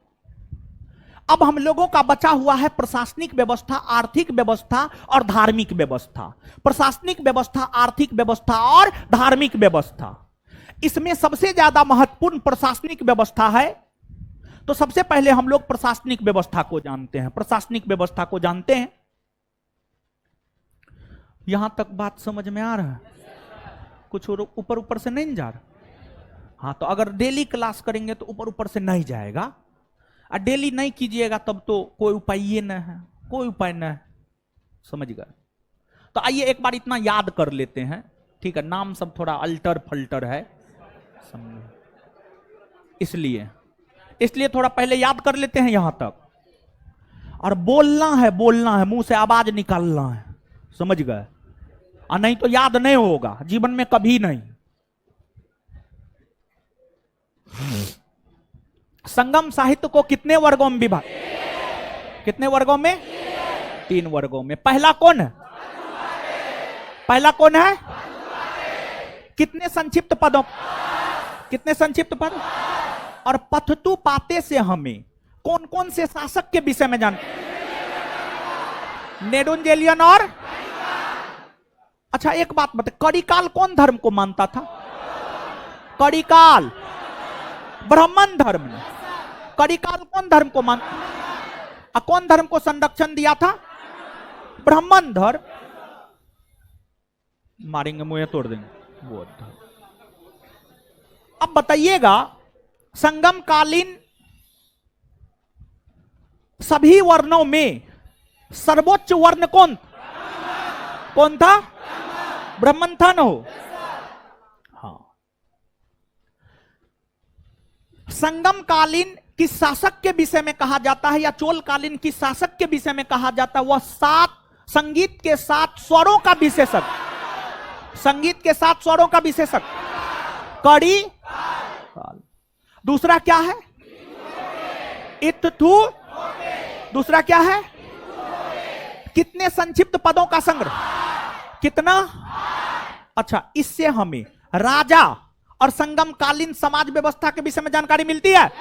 अब हम लोगों का बचा हुआ है प्रशासनिक व्यवस्था, आर्थिक व्यवस्था और धार्मिक व्यवस्था। प्रशासनिक व्यवस्था, आर्थिक व्यवस्था और धार्मिक व्यवस्था। इसमें सबसे ज्यादा महत्वपूर्ण प्रशासनिक व्यवस्था है। तो सबसे पहले हम लोग प्रशासनिक व्यवस्था को जानते हैं। प्रशासनिक व्यवस्था को जानते हैं, यहां तक बात समझ में आ रहा है? कुछ ऊपर ऊपर से नहीं जा रहा? हाँ, तो अगर डेली क्लास करेंगे तो ऊपर ऊपर से नहीं जाएगा, और डेली नहीं कीजिएगा तब तो कोई उपाय ही न है, कोई उपाय न है, समझ गए? तो आइए एक बार इतना याद कर लेते हैं, ठीक है? नाम सब थोड़ा अल्टर फल्टर है, समझे? इसलिए थोड़ा पहले याद कर लेते हैं यहां तक। और बोलना है, मुंह से आवाज निकालना है, समझ गए? और नहीं तो याद नहीं होगा जीवन में कभी नहीं। संगम साहित्य को कितने वर्गों में विभाग, कितने वर्गों में? 3 वर्गों में। पहला कौन है? पहला कौन है? कितने संक्षिप्त पदों, कितने संक्षिप्त पद? और पथतु पाते से हमें कौन कौन से शासक के विषय में जान? नेडुंजेलियन और, अच्छा एक बात बता, कड़िकाल कौन धर्म को मानता था? कड़िकाल ब्राह्मण धर्म ने। कड़िकाल कौन धर्म को कौन धर्म को संरक्षण दिया था? ब्राह्मण धर्म। मारेंगे मुंह तोड़ देंगे बौद्ध धर्म। अब बताइएगा, संगम कालीन सभी वर्णों में सर्वोच्च वर्ण कौन था? ब्राह्मण था ना हो? हाँ। संगम कालीन किस शासक के विषय में कहा जाता है, या चोल कालीन किस शासक के विषय में कहा जाता है? वह 7 संगीत के 7 स्वरों का विशेषक, संगीत के 7 स्वरों का विशेषक कड़ी काल। दूसरा क्या है? इत्थु। दूसरा क्या है? कितने संक्षिप्त पदों का संग्रह? कितना? अच्छा, इससे हमें राजा और संगम कालीन समाज व्यवस्था के विषय में जानकारी मिलती है।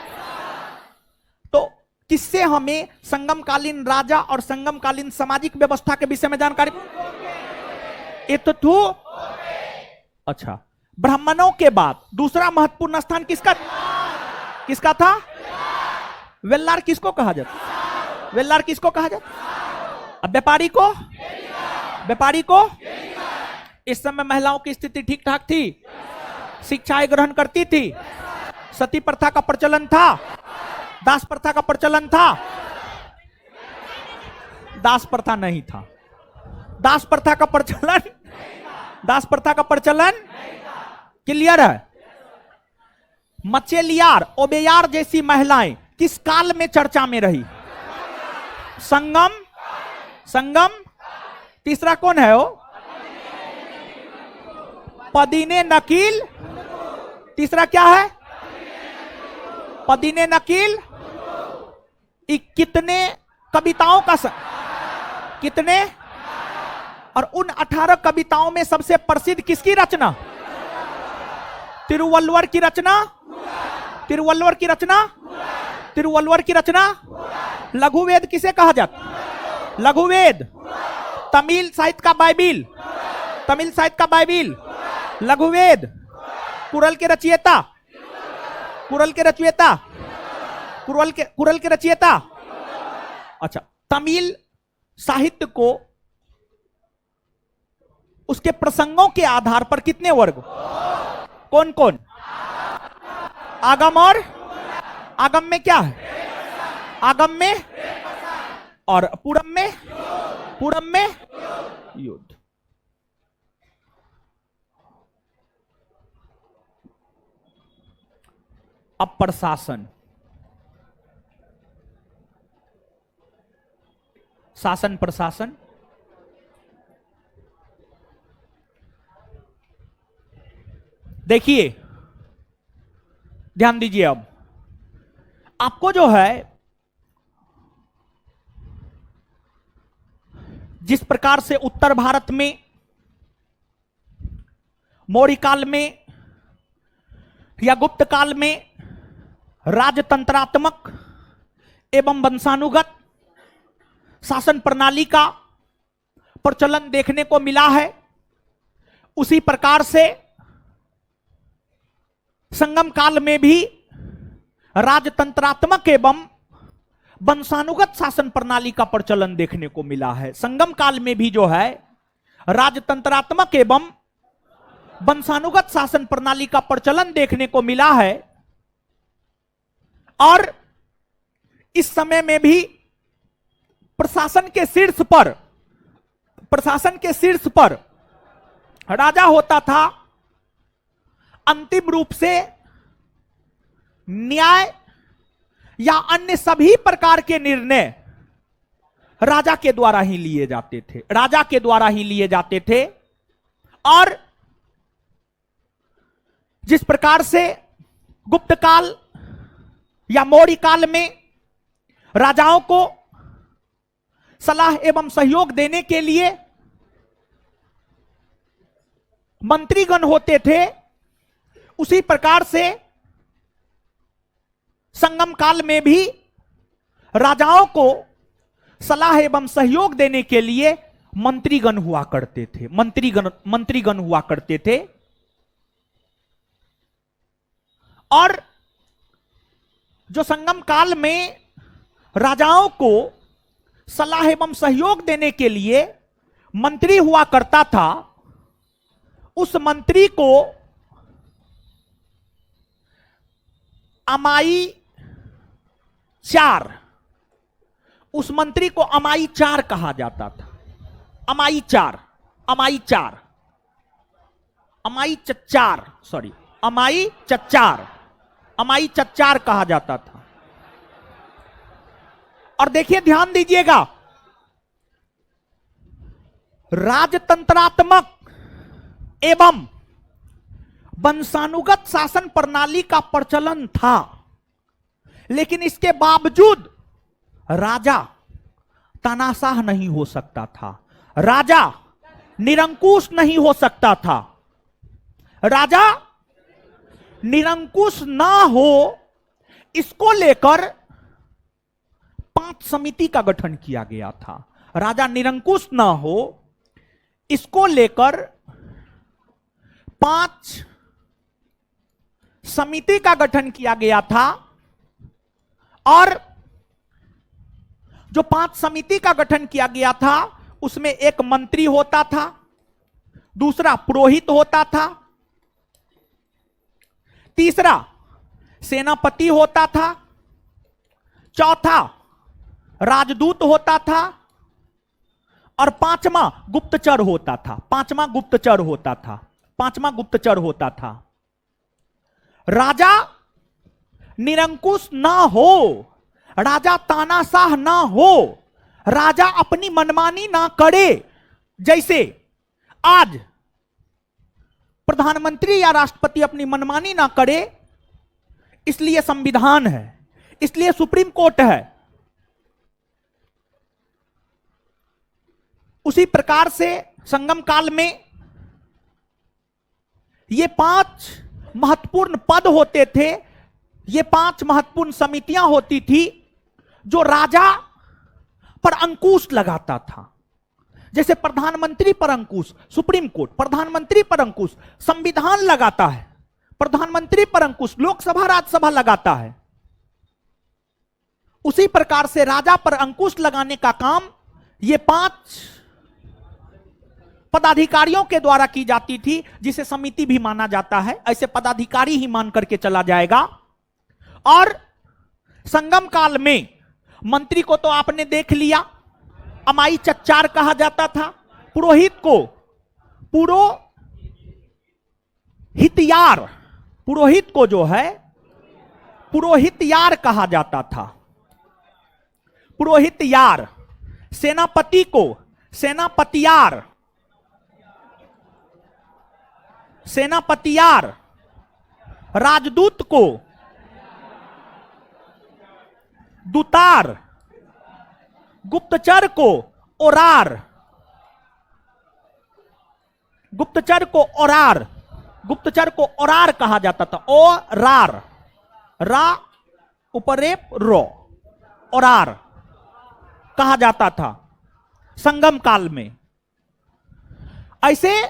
तो किससे हमें संगम कालीन राजा और संगम कालीन सामाजिक व्यवस्था के विषय में जानकारी? इत्थु। अच्छा, ब्राह्मणों के बाद दूसरा महत्वपूर्ण स्थान किसका था? वेल्लार किसको कहा जाता? वेल्लार किसको कहा जाता? अब व्यापारी को इस समय महिलाओं की स्थिति ठीक ठाक थी, शिक्षाएं ग्रहण करती थी, सती प्रथा का प्रचलन था, दास प्रथा का प्रचलन था? दास प्रथा नहीं था। दास प्रथा का प्रचलन क्लियर है? मचेलियार, ओबेयार जैसी महिलाएं किस काल में चर्चा में रही? संगम। तीसरा कौन है वो? पदीने नकील। तीसरा क्या है? पदीने नकील। कितने कविताओं का कितने? और उन 18 कविताओं में सबसे प्रसिद्ध किसकी रचना? तिरुवल्लुवर की रचना। लघुवेद किसे कहा जाता? लघुवेद। तमिल साहित्य का बाइबिल लघुवेद। कुरल के रचयिता। अच्छा, तमिल साहित्य को उसके प्रसंगों के आधार पर कितने वर्ग? कौन? आगम में क्या है? आगम में और पूरम में युद्ध। अब प्रशासन, शासन प्रशासन। देखिए, ध्यान दीजिए। अब आपको जो है, जिस प्रकार से उत्तर भारत में मौर्य काल में या गुप्त काल में राजतंत्रात्मक एवं वंशानुगत शासन प्रणाली का प्रचलन देखने को मिला है, उसी प्रकार से संगम काल में भी राजतंत्रात्मक एवं वंशानुगत शासन प्रणाली का प्रचलन देखने को मिला है। संगम काल में भी जो है राजतंत्रात्मक एवं वंशानुगत शासन प्रणाली का प्रचलन देखने को मिला है। और इस समय में भी प्रशासन के शीर्ष पर राजा होता था। अंतिम रूप से न्याय या अन्य सभी प्रकार के निर्णय राजा के द्वारा ही लिए जाते थे। और जिस प्रकार से गुप्त काल या मौर्य काल में राजाओं को सलाह एवं सहयोग देने के लिए मंत्रीगण होते थे, उसी प्रकार से संगम काल में भी राजाओं को सलाह एवं सहयोग देने के लिए मंत्रीगण हुआ करते थे। और जो संगम काल में राजाओं को सलाह एवं सहयोग देने के लिए मंत्री हुआ करता था, उस मंत्री को अमाई चार कहा जाता था। अमाई चच्चार कहा जाता था। और देखिए, ध्यान दीजिएगा, राजतंत्रात्मक एवं वंशानुगत शासन प्रणाली का प्रचलन था, लेकिन इसके बावजूद राजा तानाशाह नहीं हो सकता था, राजा निरंकुश नहीं हो सकता था। राजा निरंकुश ना हो, इसको लेकर 5 समिति का गठन किया गया था। राजा निरंकुश ना हो, इसको लेकर 5 समिति का गठन किया गया था। और जो 5 समिति का गठन किया गया था, उसमें एक मंत्री होता था, दूसरा पुरोहित होता था, तीसरा सेनापति होता था, चौथा राजदूत होता था, और पांचवा गुप्तचर होता था। राजा निरंकुश ना हो, राजा तानाशाह ना हो, राजा अपनी मनमानी ना करे। जैसे आज प्रधानमंत्री या राष्ट्रपति अपनी मनमानी ना करे, इसलिए संविधान है, इसलिए सुप्रीम कोर्ट है। उसी प्रकार से संगम काल में ये 5 महत्वपूर्ण पद होते थे, ये 5 महत्वपूर्ण समितियां होती थी जो राजा पर अंकुश लगाता था। जैसे प्रधानमंत्री पर अंकुश सुप्रीम कोर्ट, प्रधानमंत्री पर अंकुश संविधान लगाता है, प्रधानमंत्री पर अंकुश लोकसभा राज्यसभा लगाता है। उसी प्रकार से राजा पर अंकुश लगाने का काम ये 5 पदाधिकारियों के द्वारा की जाती थी, जिसे समिति भी माना जाता है, ऐसे पदाधिकारी ही मान करके चला जाएगा। और संगम काल में मंत्री को तो आपने देख लिया, अमाई चच्चार कहा जाता था। पुरोहित को पुरोहित को जो है पुरोहितयार कहा जाता था, पुरोहितयार। सेनापति को सेनापतियार, राजदूत को दूतार, गुप्तचर को ओरार, गुप्तचर को ओरार कहा जाता था। ओरार, रा उपरेप रो, ओरार कहा जाता था संगम काल में। ऐसे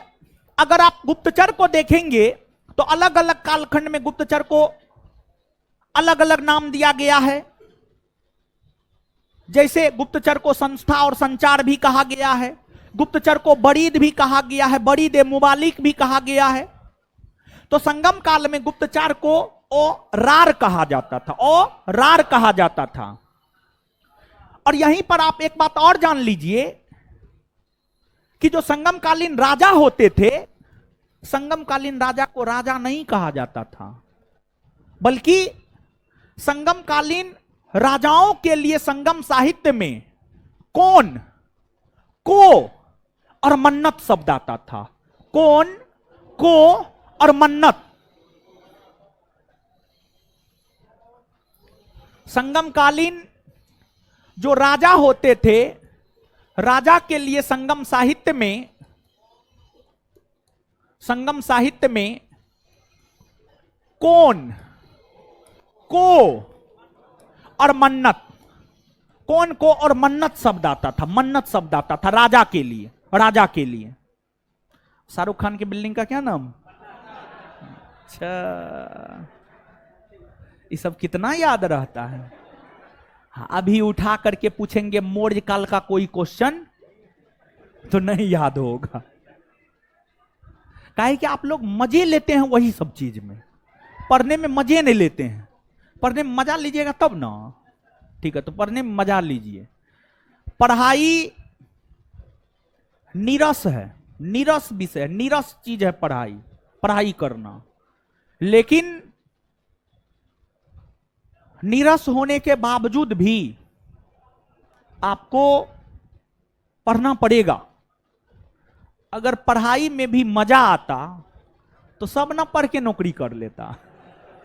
अगर आप गुप्तचर को देखेंगे तो अलग अलग कालखंड में गुप्तचर को अलग अलग नाम दिया गया है। जैसे गुप्तचर को संस्था और संचार भी कहा गया है, गुप्तचर को बरीद भी कहा गया है, बरीद मुबालिक भी कहा गया है। तो संगम काल में गुप्तचार को ओ रार कहा जाता था, ओ रार कहा जाता था। और यहीं पर आप एक बात और जान लीजिए कि जो संगमकालीन राजा होते थे, संगमकालीन राजा को राजा नहीं कहा जाता था, बल्कि संगमकालीन राजाओं के लिए संगम साहित्य में कौन, को और मन्नत शब्द आता था। कौन, को और मन्नत। संगमकालीन जो राजा होते थे, राजा के लिए संगम साहित्य में कौन, को और मन्नत, कौन को और मन्नत शब्द आता था, मन्नत शब्द आता था राजा के लिए, राजा के लिए। शाहरुख खान की बिल्डिंग का क्या नाम? अच्छा, ये सब कितना याद रहता है। हाँ, अभी उठा करके पूछेंगे मौर्य काल का कोई क्वेश्चन तो नहीं याद होगा। काहे कि आप लोग मजे लेते हैं वही सब चीज में, पढ़ने में मजे नहीं लेते हैं। पढ़ने में मजा लीजिएगा तब ना, ठीक है? तो पढ़ने में मजा लीजिए। पढ़ाई नीरस है, नीरस विषय, नीरस चीज है पढ़ाई, पढ़ाई करना। लेकिन नीरस होने के बावजूद भी आपको पढ़ना पड़ेगा। अगर पढ़ाई में भी मजा आता तो सब ना पढ़ के नौकरी कर लेता,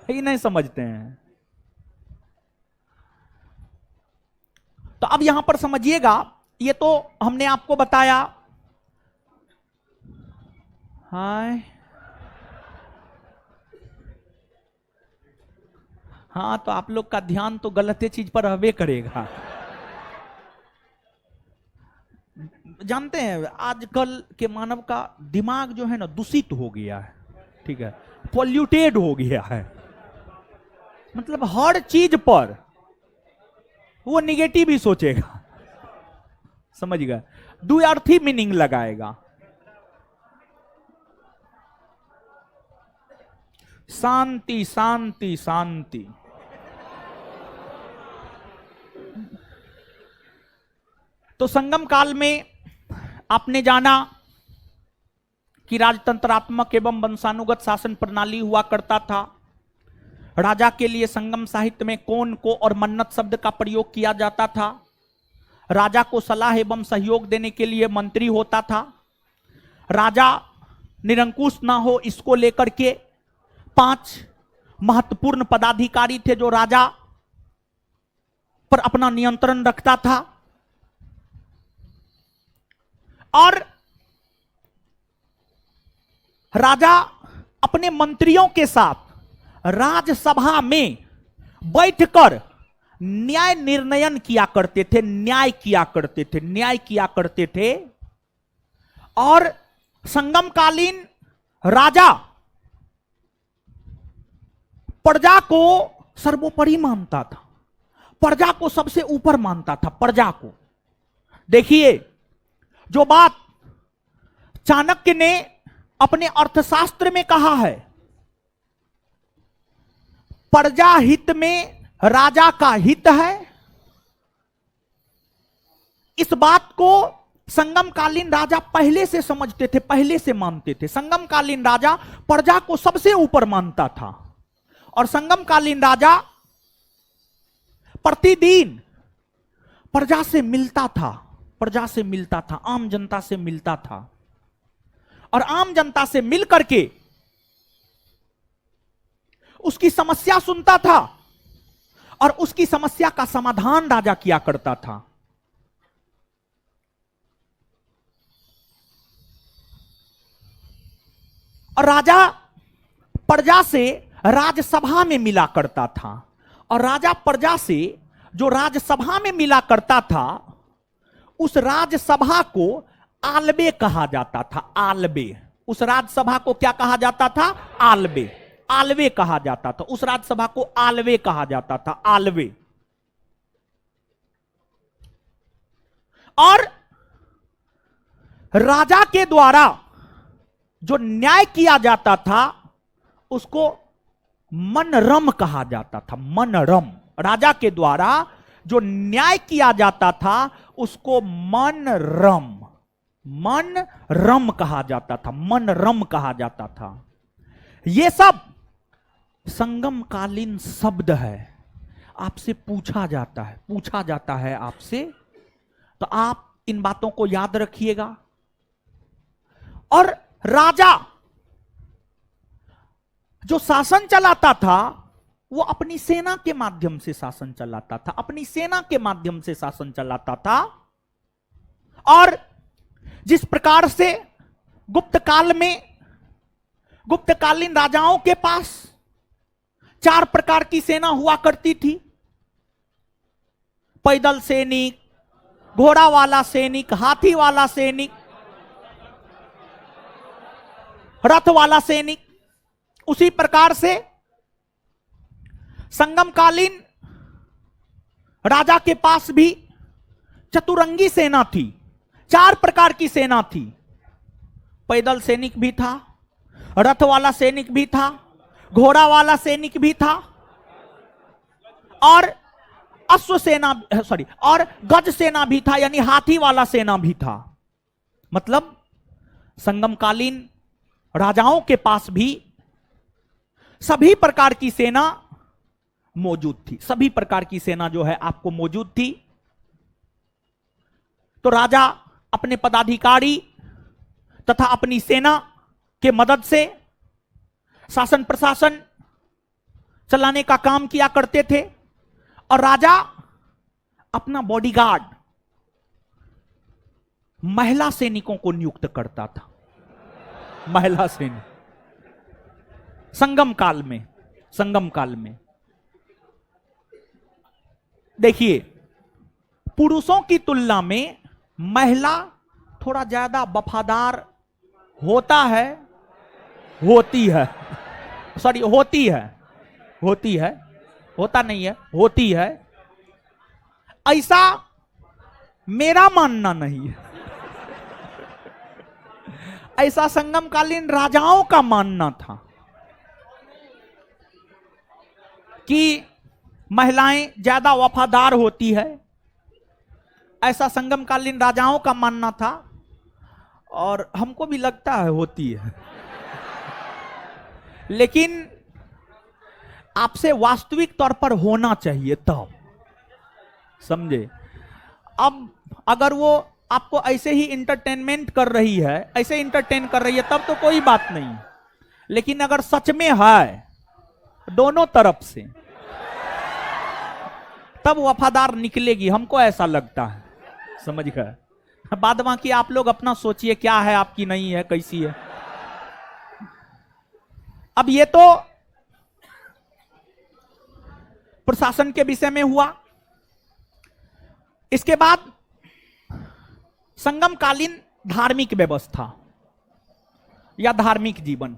ये नहीं समझते हैं। तो अब यहां पर समझिएगा, ये तो हमने आपको बताया। हाय, हाँ, तो आप लोग का ध्यान तो गलत चीज पर रहबे करेगा। जानते हैं आजकल के मानव का दिमाग जो है ना दूषित हो गया है, ठीक है, पॉल्यूटेड हो गया है। मतलब हर चीज पर वो निगेटिव ही सोचेगा, समझ गए? द्व्यर्थी मीनिंग लगाएगा। शांति शांति शांति। तो संगम काल में आपने जाना कि राजतंत्रात्मक एवं वंशानुगत शासन प्रणाली हुआ करता था। राजा के लिए संगम साहित्य में कौन, को और मन्नत शब्द का प्रयोग किया जाता था। राजा को सलाह एवं सहयोग देने के लिए मंत्री होता था। राजा निरंकुश ना हो इसको लेकर के 5 महत्वपूर्ण पदाधिकारी थे जो राजा पर अपना नियंत्रण रखता था। और राजा अपने मंत्रियों के साथ राजसभा में बैठकर न्याय निर्णयन किया करते थे, न्याय किया करते थे, न्याय किया करते थे। और संगमकालीन राजा प्रजा को सर्वोपरि मानता था, प्रजा को सबसे ऊपर मानता था, प्रजा को। देखिए, जो बात चाणक्य ने अपने अर्थशास्त्र में कहा है, प्रजा हित में राजा का हित है, इस बात को संगमकालीन राजा पहले से समझते थे, पहले से मानते थे। संगमकालीन राजा प्रजा को सबसे ऊपर मानता था और संगमकालीन राजा प्रतिदिन प्रजा से मिलता था, प्रजा से मिलता था, आम जनता से मिलता था और आम जनता से मिल करके उसकी समस्या सुनता था और उसकी समस्या का समाधान राजा किया करता था। और राजा प्रजा से राजसभा में मिला करता था और राजा प्रजा से जो राजसभा में मिला करता था उस राजसभा को आलबे कहा जाता था, आलबे। उस राजसभा को क्या कहा जाता था? आलबे। आलवे कहा जाता था, उस राज्यसभा को आलवे कहा जाता था, आलवे। और राजा के द्वारा जो न्याय किया जाता था उसको मनरम कहा जाता था, मनरम। राजा के द्वारा जो न्याय किया जाता था उसको मनरम, मनरम कहा जाता था, मनरम कहा जाता था। ये सब संगमकालीन शब्द है। आपसे पूछा जाता है आपसे, तो आप इन बातों को याद रखिएगा। और राजा जो शासन चलाता था वो अपनी सेना के माध्यम से शासन चलाता था, अपनी सेना के माध्यम से शासन चलाता था। और जिस प्रकार से गुप्त काल में, गुप्तकालीन राजाओं के पास 4 प्रकार की सेना हुआ करती थी, पैदल सैनिक, घोड़ा वाला सैनिक, हाथी वाला सैनिक, रथ वाला सैनिक। उसी प्रकार से संगमकालीन राजा के पास भी चतुरंगी सेना थी, 4 प्रकार की सेना थी। पैदल सैनिक भी था, रथ वाला सैनिक भी था, घोड़ा वाला सैनिक भी था, और अश्व सेना, और गज सेना भी था, यानी हाथी वाला सेना भी था। मतलब संगमकालीन राजाओं के पास भी सभी प्रकार की सेना मौजूद थी, सभी प्रकार की सेना जो है आपको मौजूद थी। तो राजा अपने पदाधिकारी तथा अपनी सेना के मदद से शासन प्रशासन चलाने का काम किया करते थे। और राजा अपना बॉडीगार्ड महिला सैनिकों को नियुक्त करता था, महिला सैनिक। संगम काल में देखिए, पुरुषों की तुलना में महिला थोड़ा ज्यादा वफादार होता है, होती है, होता नहीं है, होती है। ऐसा मेरा मानना नहीं है, ऐसा संगमकालीन राजाओं का मानना था कि महिलाएं ज्यादा वफादार होती है, ऐसा संगमकालीन राजाओं का मानना था। और हमको भी लगता है होती है, लेकिन आपसे वास्तविक तौर पर होना चाहिए तब, समझे। अब अगर वो आपको ऐसे ही इंटरटेनमेंट कर रही है, ऐसे इंटरटेन कर रही है, तब तो कोई बात नहीं। लेकिन अगर सच में है दोनों तरफ से, तब वफादार निकलेगी, हमको ऐसा लगता है, समझ गए। बाद बाकी आप लोग अपना सोचिए क्या है आपकी, नहीं है, कैसी है। अब ये तो प्रशासन के विषय में हुआ। इसके बाद संगमकालीन धार्मिक व्यवस्था या धार्मिक जीवन।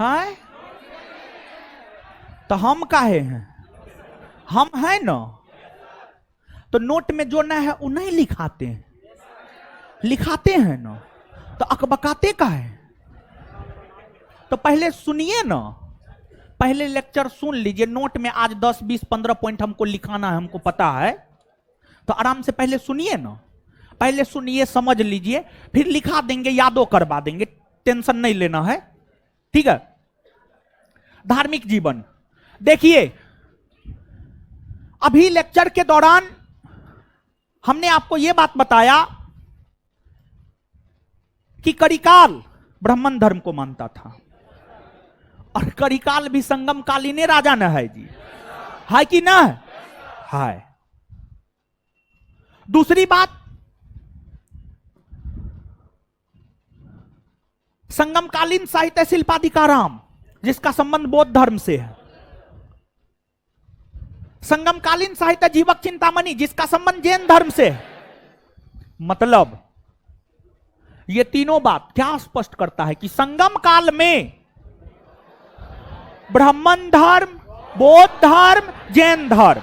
है तो हम काहे हैं, हम हैं ना, तो नोट में जो ना है उन्हें लिखाते हैं ना, तो अकबकाते का है। तो पहले सुनिए ना, पहले लेक्चर सुन लीजिए। नोट में आज 10, 20, 15 पॉइंट हमको लिखाना है, हमको पता है, तो आराम से पहले सुनिए ना, पहले सुनिए, समझ लीजिए, फिर लिखा देंगे, यादों करवा देंगे, टेंशन नहीं लेना है, ठीक है। धार्मिक जीवन देखिए, अभी लेक्चर के दौरान हमने आपको यह बात बताया कि करिकाल ब्राह्मण धर्म को मानता था, और करिकाल भी संगमकालीन राजा न है जी, है कि ना है। दूसरी बात, संगमकालीन साहित्य शिल्पाधिकाराम, जिसका संबंध बौद्ध धर्म से है, संगमकालीन साहित्य जीवक चिंतामणि जिसका संबंध जैन धर्म से है। मतलब ये तीनों बात क्या स्पष्ट करता है कि संगम काल में ब्राह्मण धर्म, बौद्ध धर्म, जैन धर्म,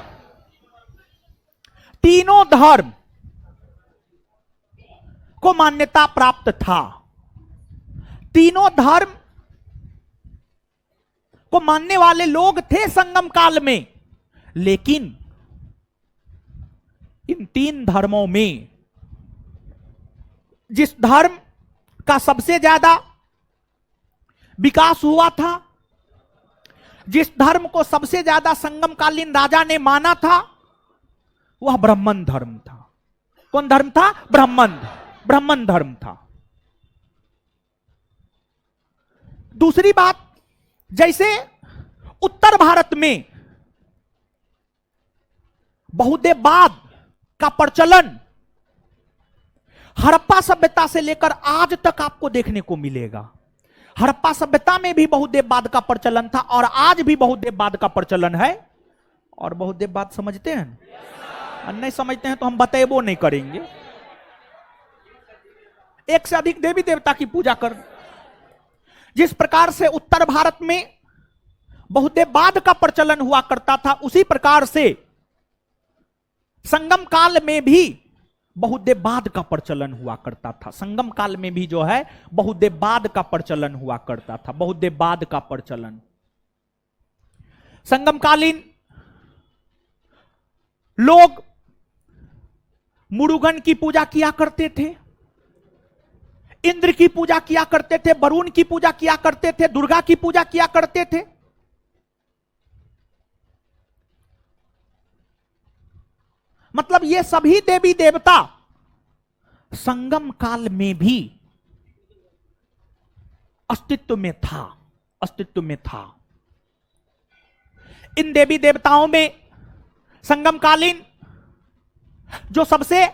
तीनों धर्म को मान्यता प्राप्त था। तीनों धर्म को मानने वाले लोग थे संगम काल में। लेकिन इन तीन धर्मों में जिस धर्म का सबसे ज्यादा विकास हुआ था, जिस धर्म को सबसे ज्यादा संगमकालीन राजा ने माना था, वह ब्राह्मण धर्म था। कौन धर्म था? ब्राह्मण धर्म था। दूसरी बात, जैसे उत्तर भारत में बहुदेववाद का प्रचलन हड़प्पा सभ्यता से लेकर आज तक आपको देखने को मिलेगा। हड़प्पा सभ्यता में भी बहुदेववाद का प्रचलन था और आज भी बहुदेववाद का प्रचलन है। और बहुदेववाद समझते हैं? और नहीं समझते हैं तो हम बतेबो नहीं करेंगे। एक से अधिक देवी देवता की पूजा कर। जिस प्रकार से उत्तर भारत में बहुदेववाद का प्रचलन हुआ करता था, उसी प्रकार से संगम काल में भी बहुदेववाद का प्रचलन हुआ करता था। संगम काल में भी जो है बहुदेववाद का प्रचलन हुआ करता था। बहुदेववाद का प्रचलन संगमकालीन लोग मुरुगन की पूजा किया करते थे, इंद्र की पूजा किया करते थे, वरुण की पूजा किया करते थे, दुर्गा की पूजा किया करते थे। मतलब ये सभी देवी देवता संगम काल में भी अस्तित्व में था। इन देवी देवताओं में संगमकालीन जो सबसे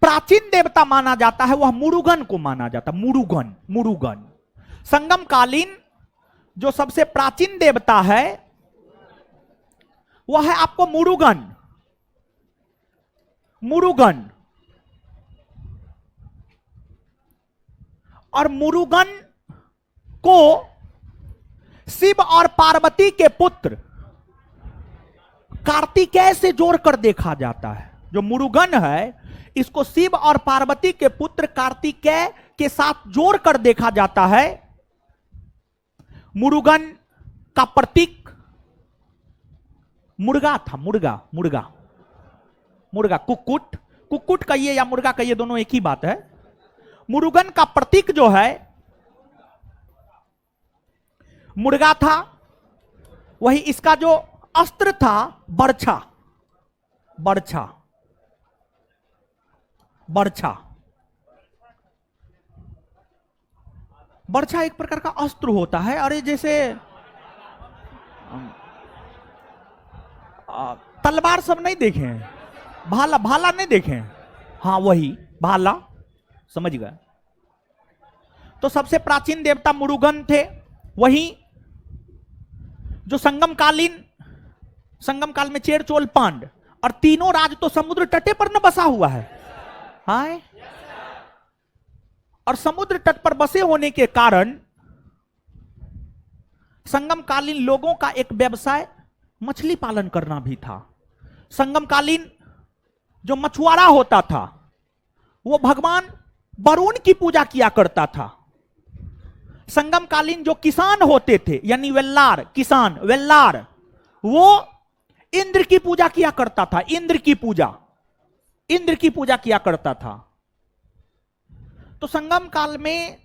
प्राचीन देवता माना जाता है वह मुरुगन को माना जाता है। मुरुगन संगमकालीन जो सबसे प्राचीन देवता है वह है आपको मुरुगन। और मुरुगन को शिव और पार्वती के पुत्र कार्तिकेय से जोड़कर देखा जाता है। जो मुरुगन है इसको शिव और पार्वती के पुत्र कार्तिकेय के साथ जोड़कर देखा जाता है। मुरुगन का प्रतीक मुर्गा था। मुर्गा कुक्कुट कहिए या मुर्गा कहिए, दोनों एक ही बात है। मुरुगन का प्रतीक जो है मुर्गा था। वही इसका जो अस्त्र था बर्छा। बर्छा एक प्रकार का अस्त्र होता है। अरे जैसे तलवार सब नहीं देखे हैं, भाला नहीं देखे हैं? हाँ वही भाला, समझ गए। तो सबसे प्राचीन देवता मुरुगन थे। वहीं जो संगम काल में चेर चोल पांड और तीनों राज तो समुद्र तटे पर न बसा हुआ है। हाँ, और समुद्र तट पर बसे होने के कारण संगमकालीन लोगों का एक व्यवसाय मछली पालन करना भी था। संगमकालीन जो मछुआरा होता था वो भगवान वरुण की पूजा किया करता था। संगमकालीन जो किसान होते थे यानी वेल्लार वो इंद्र की पूजा किया करता था। इंद्र की पूजा किया करता था। तो संगम काल में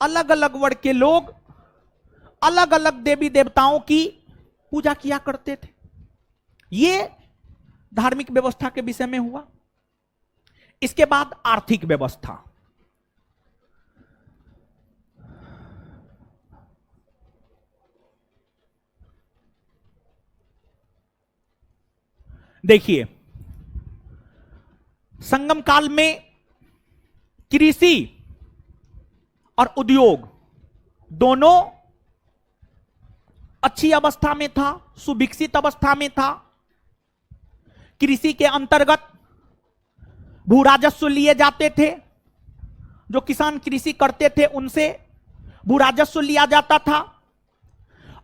अलग अलग वर्ण के लोग अलग अलग देवी देवताओं की पूजा किया करते थे। ये धार्मिक व्यवस्था के विषय में हुआ। इसके बाद आर्थिक व्यवस्था। देखिए, संगम काल में कृषि और उद्योग दोनों अच्छी अवस्था में था, सुविकसित अवस्था में था। कृषि के अंतर्गत भू राजस्व लिए जाते थे, जो किसान कृषि करते थे उनसे भू राजस्व लिया जाता था।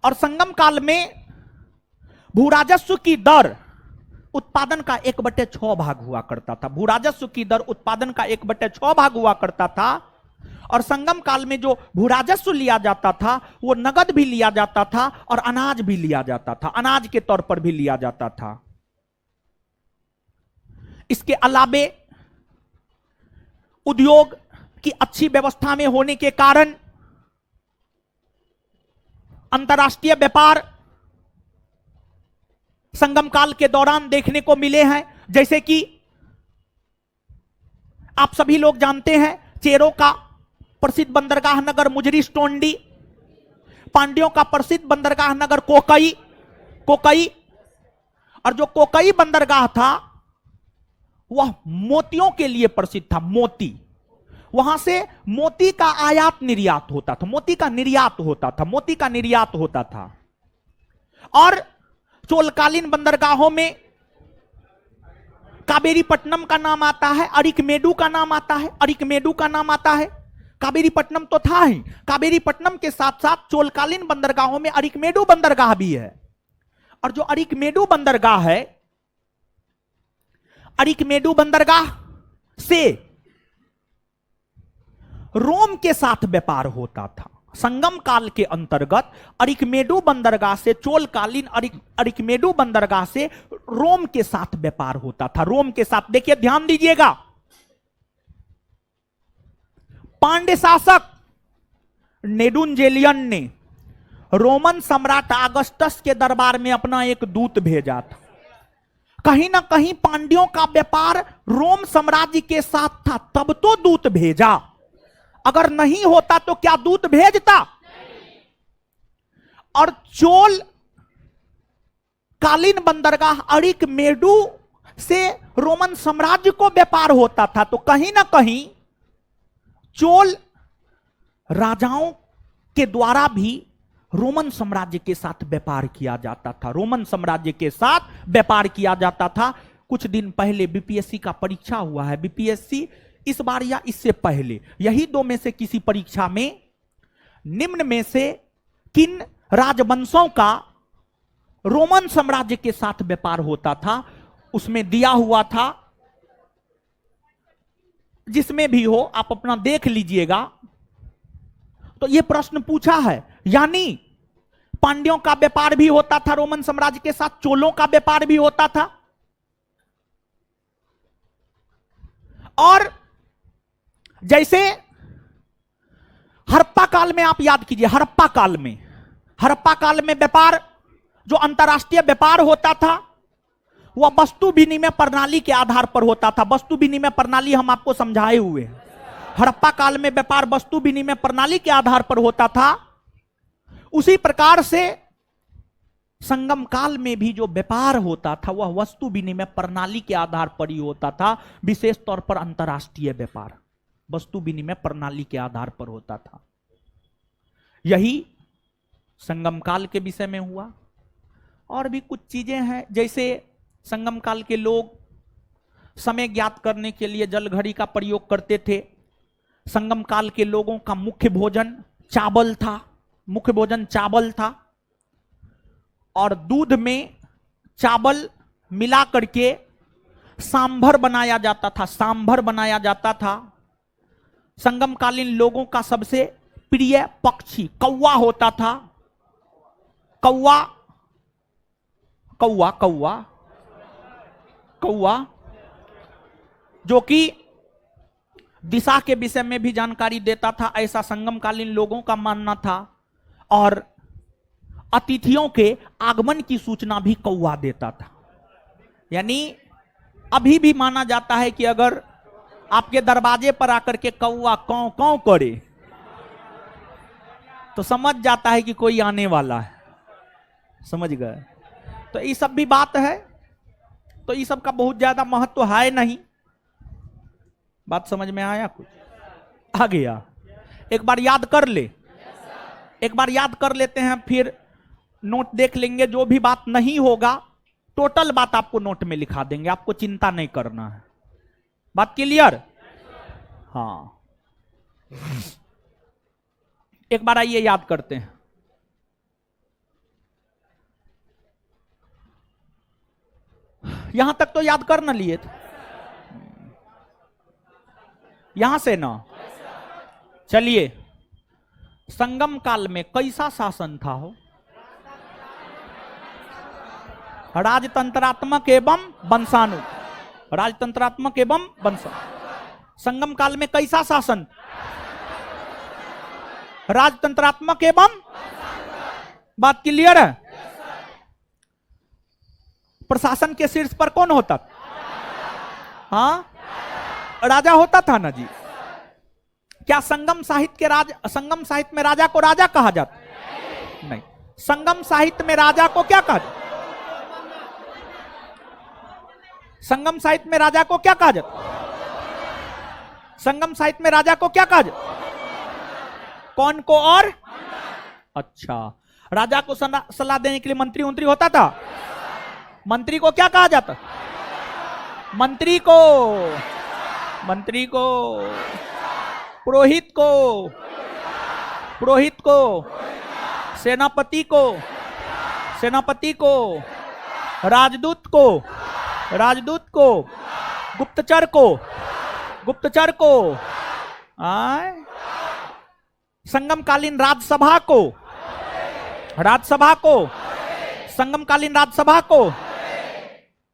और संगम काल में भू राजस्व की दर उत्पादन का 1/6 भाग हुआ करता था। भू राजस्व की दर उत्पादन का 1/6 भाग हुआ करता था। और संगम काल में जो भू राजस्व लिया जाता था वो नगद भी लिया जाता था और अनाज भी लिया जाता था, अनाज के तौर पर भी लिया जाता था। इसके अलावे उद्योग की अच्छी व्यवस्था में होने के कारण अंतर्राष्ट्रीय व्यापार संगम काल के दौरान देखने को मिले हैं। जैसे कि आप सभी लोग जानते हैं, चेरों का प्रसिद्ध बंदरगाह नगर मुजरिस्टोंडी, पांड्यों का प्रसिद्ध बंदरगाह नगर कोकई, और जो कोकई बंदरगाह था वह मोतियों के लिए प्रसिद्ध था। मोती, वहां से मोती का आयात निर्यात होता था, मोती का निर्यात होता था। और चोलकालीन बंदरगाहों में कावेरीपट्टनम का नाम आता है, अरिकमेडु का नाम आता है। कावेरीपट्टनम तो था ही, कावेरीपट्टनम के साथ साथ चोलकालीन बंदरगाहों में अरिकमेडु बंदरगाह भी है। और जो अरिकमेडु बंदरगाह है, अरिकमेडु बंदरगाह से रोम के साथ व्यापार होता था। संगम काल के अंतर्गत अरिकमेडु बंदरगाह से, चोलकालीन अरिकमेडु बंदरगाह से रोम के साथ व्यापार होता था। रोम के साथ, देखिए ध्यान दीजिएगा, पांड्य शासक नेडुंजेलियन ने रोमन सम्राट अगस्टस के दरबार में अपना एक दूत भेजा था। कहीं ना कहीं पांड्यों का व्यापार रोम साम्राज्य के साथ था, तब तो दूत भेजा। अगर नहीं होता तो क्या दूत भेजता? और चोल कालीन बंदरगाह अरिकमेडु से रोमन साम्राज्य को व्यापार होता था, तो कहीं ना कहीं चोल राजाओं के द्वारा भी रोमन साम्राज्य के साथ व्यापार किया जाता था, रोमन साम्राज्य के साथ व्यापार किया जाता था। कुछ दिन पहले बीपीएससी का परीक्षा हुआ है, बीपीएससी इस बार या इससे पहले, यही दो में से किसी परीक्षा में निम्न में से किन राजवंशों का रोमन साम्राज्य के साथ व्यापार होता था, उसमें दिया हुआ था। जिसमें भी हो आप अपना देख लीजिएगा। तो यह प्रश्न पूछा है, यानी पांड्यों का व्यापार भी होता था रोमन साम्राज्य के साथ, चोलों का व्यापार भी होता था। और जैसे हड़प्पा काल में आप याद कीजिए, हड़प्पा काल में व्यापार, जो अंतरराष्ट्रीय व्यापार होता था वह वस्तु विनिमय प्रणाली के आधार पर होता था। वस्तु विनिमय प्रणाली हम आपको समझाए हुए हैं। हड़प्पा काल में व्यापार वस्तु विनिमय प्रणाली के आधार पर होता था। उसी प्रकार से संगम काल में भी जो व्यापार होता था वह वस्तु विनिमय प्रणाली के आधार पर ही होता था। विशेष तौर पर अंतरराष्ट्रीय व्यापार वस्तु विनिमय प्रणाली के आधार पर होता था। यही संगम काल के विषय में हुआ। और भी कुछ चीजें हैं, जैसे संगम काल के लोग समय ज्ञात करने के लिए जल घड़ी का प्रयोग करते थे। संगम काल के लोगों का मुख्य भोजन चावल था, और दूध में चावल मिला करके सांभर बनाया जाता था। संगमकालीन लोगों का सबसे प्रिय पक्षी कौवा होता था। कौवा जो कि दिशा के विषय में भी जानकारी देता था, ऐसा संगमकालीन लोगों का मानना था। और अतिथियों के आगमन की सूचना भी कौवा देता था। यानी अभी भी माना जाता है कि अगर आपके दरवाजे पर आकर के कौवा कौ कौ करे तो समझ जाता है कि कोई आने वाला है। समझ गए? तो ये सब भी बात है। तो ये सब का बहुत ज्यादा महत्व है नहीं। बात समझ में आया? कुछ आ गया? एक बार याद कर लेते हैं, फिर नोट देख लेंगे, जो भी बात नहीं होगा टोटल बात आपको नोट में लिखा देंगे, आपको चिंता नहीं करना है। बात क्लियर? हाँ, एक बार आइए याद करते हैं। यहां तक तो याद कर न लिए थे, यहां से ना। चलिए, संगम काल में कैसा शासन था हो? राजतंत्रात्मक एवं वंशानु, राजतंत्रात्मक एवं वंशा। संगम काल में कैसा शासन? राजतंत्रात्मक एवं। बात क्लियर है? प्रशासन के शीर्ष पर कौन होता? हाँ, राजा होता था ना जी। क्या संगम साहित्य में राजा को राजा कहा जाता? नहीं। संगम साहित्य में राजा को क्या कहा जाता? संगम साहित्य में राजा को क्या कहा जाता? संगम साहित्य में राजा को क्या कहा जाता? कौन को? और अच्छा, राजा को सलाह देने के लिए मंत्री होता था। मंत्री को क्या कहा जाता? मंत्री को पुरोहित को सेनापति को राजदूत को गुप्तचर को संगमकालीन संगमकालीन राजसभा को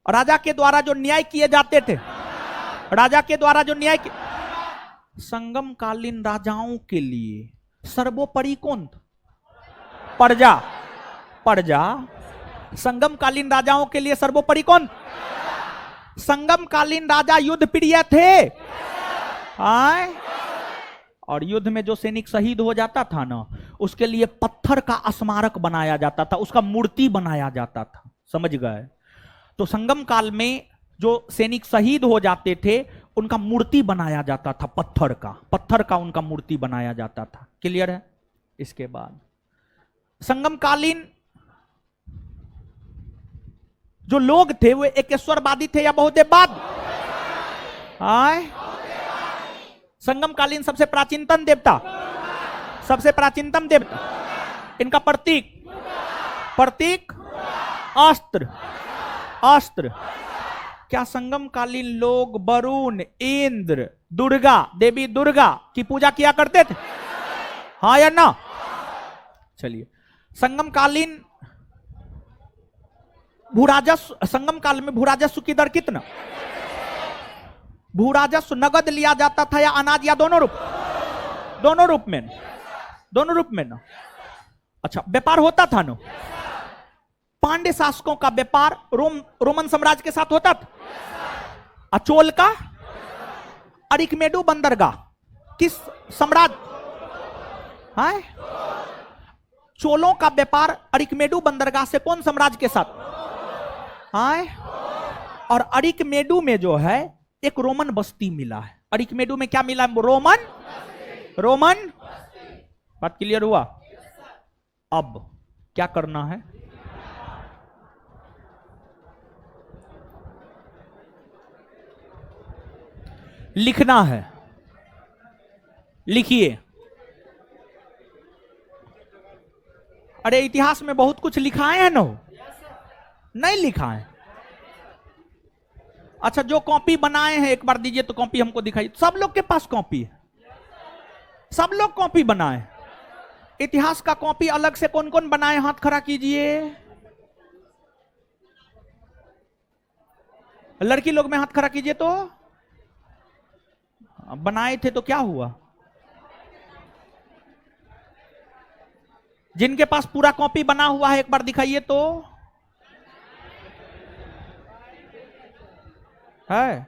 राजा के द्वारा जो न्याय किए जाते थे, संगमकालीन राजाओं के लिए सर्वोपरि कौन था? प्रजा। संगमकालीन राजाओं के लिए सर्वोपरि कौन? संगमकालीन राजा युद्ध प्रिय थे। और युद्ध में जो सैनिक शहीद हो जाता था ना, उसके लिए पत्थर का स्मारक बनाया जाता था, उसका मूर्ति बनाया जाता था। समझ गए? तो संगम काल में जो सैनिक शहीद हो जाते थे, उनका मूर्ति बनाया जाता था, पत्थर का उनका मूर्ति बनाया जाता था। क्लियर है? इसके बाद संगमकालीन जो लोग थे वो एकेश्वरवादी थे या बहुदेववाद? संगमकालीन सबसे प्राचीनतम देवता, इनका प्रतीक अस्त्र। क्या संगमकालीन लोग वरुण, इंद्र, देवी दुर्गा की पूजा किया करते थे? हाँ या ना? चलिए, संगमकालीन संगम काल में भूराजस्व की दर कितना? भूराजस्व नगद लिया जाता था या अनाज, या दोनों रूप में ना। अच्छा, व्यापार होता था ना? पांड्य शासकों का व्यापार रोमन साम्राज्य के साथ होता था। अचोल का अरिकमेडु बंदरगाह किस साम्राज्य? चोलों का व्यापार अरिकमेडु बंदरगाह से कौन साम्राज्य के साथ? और अरिकमेडु में जो है एक रोमन बस्ती मिला है। अरिकमेडु में क्या मिला? रोमन। बात क्लियर हुआ? अब क्या करना है? लिखना है। लिखिए। अरे इतिहास में बहुत कुछ लिखाए हैं ना? नहीं लिखा है? अच्छा, जो कॉपी बनाए हैं एक बार दीजिए तो, कॉपी हमको दिखाइए। सब लोग के पास कॉपी है? सब लोग कॉपी बनाए? इतिहास का कॉपी अलग से कौन कौन बनाए? हाथ खड़ा कीजिए। लड़की लोग में हाथ खड़ा कीजिए तो। बनाए थे तो क्या हुआ? जिनके पास पूरा कॉपी बना हुआ है एक बार दिखाइए तो। है?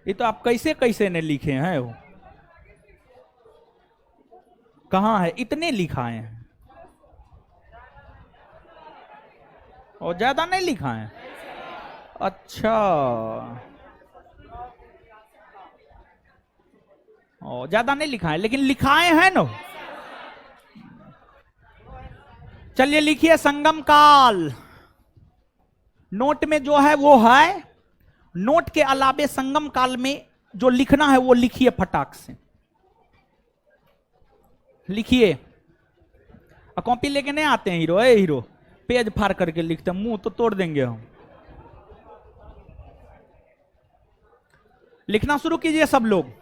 ये तो आप कैसे ने लिखे हैं वो? कहाँ है? इतने लिखाए हैं। और ज्यादा नहीं लिखा है? अच्छा, और ज्यादा नहीं लिखा है, लेकिन लिखाए हैं ना। चलिए लिखिए संगम काल। नोट में जो है वो है, नोट के अलावे संगम काल में जो लिखना है वो लिखिए फटाक से लिखिए। कॉपी लेके नहीं आते हैं हीरो? ए हीरो, पेज फाड़ करके लिखते हैं, मुंह तो तोड़ देंगे हम। लिखना शुरू कीजिए सब लोग।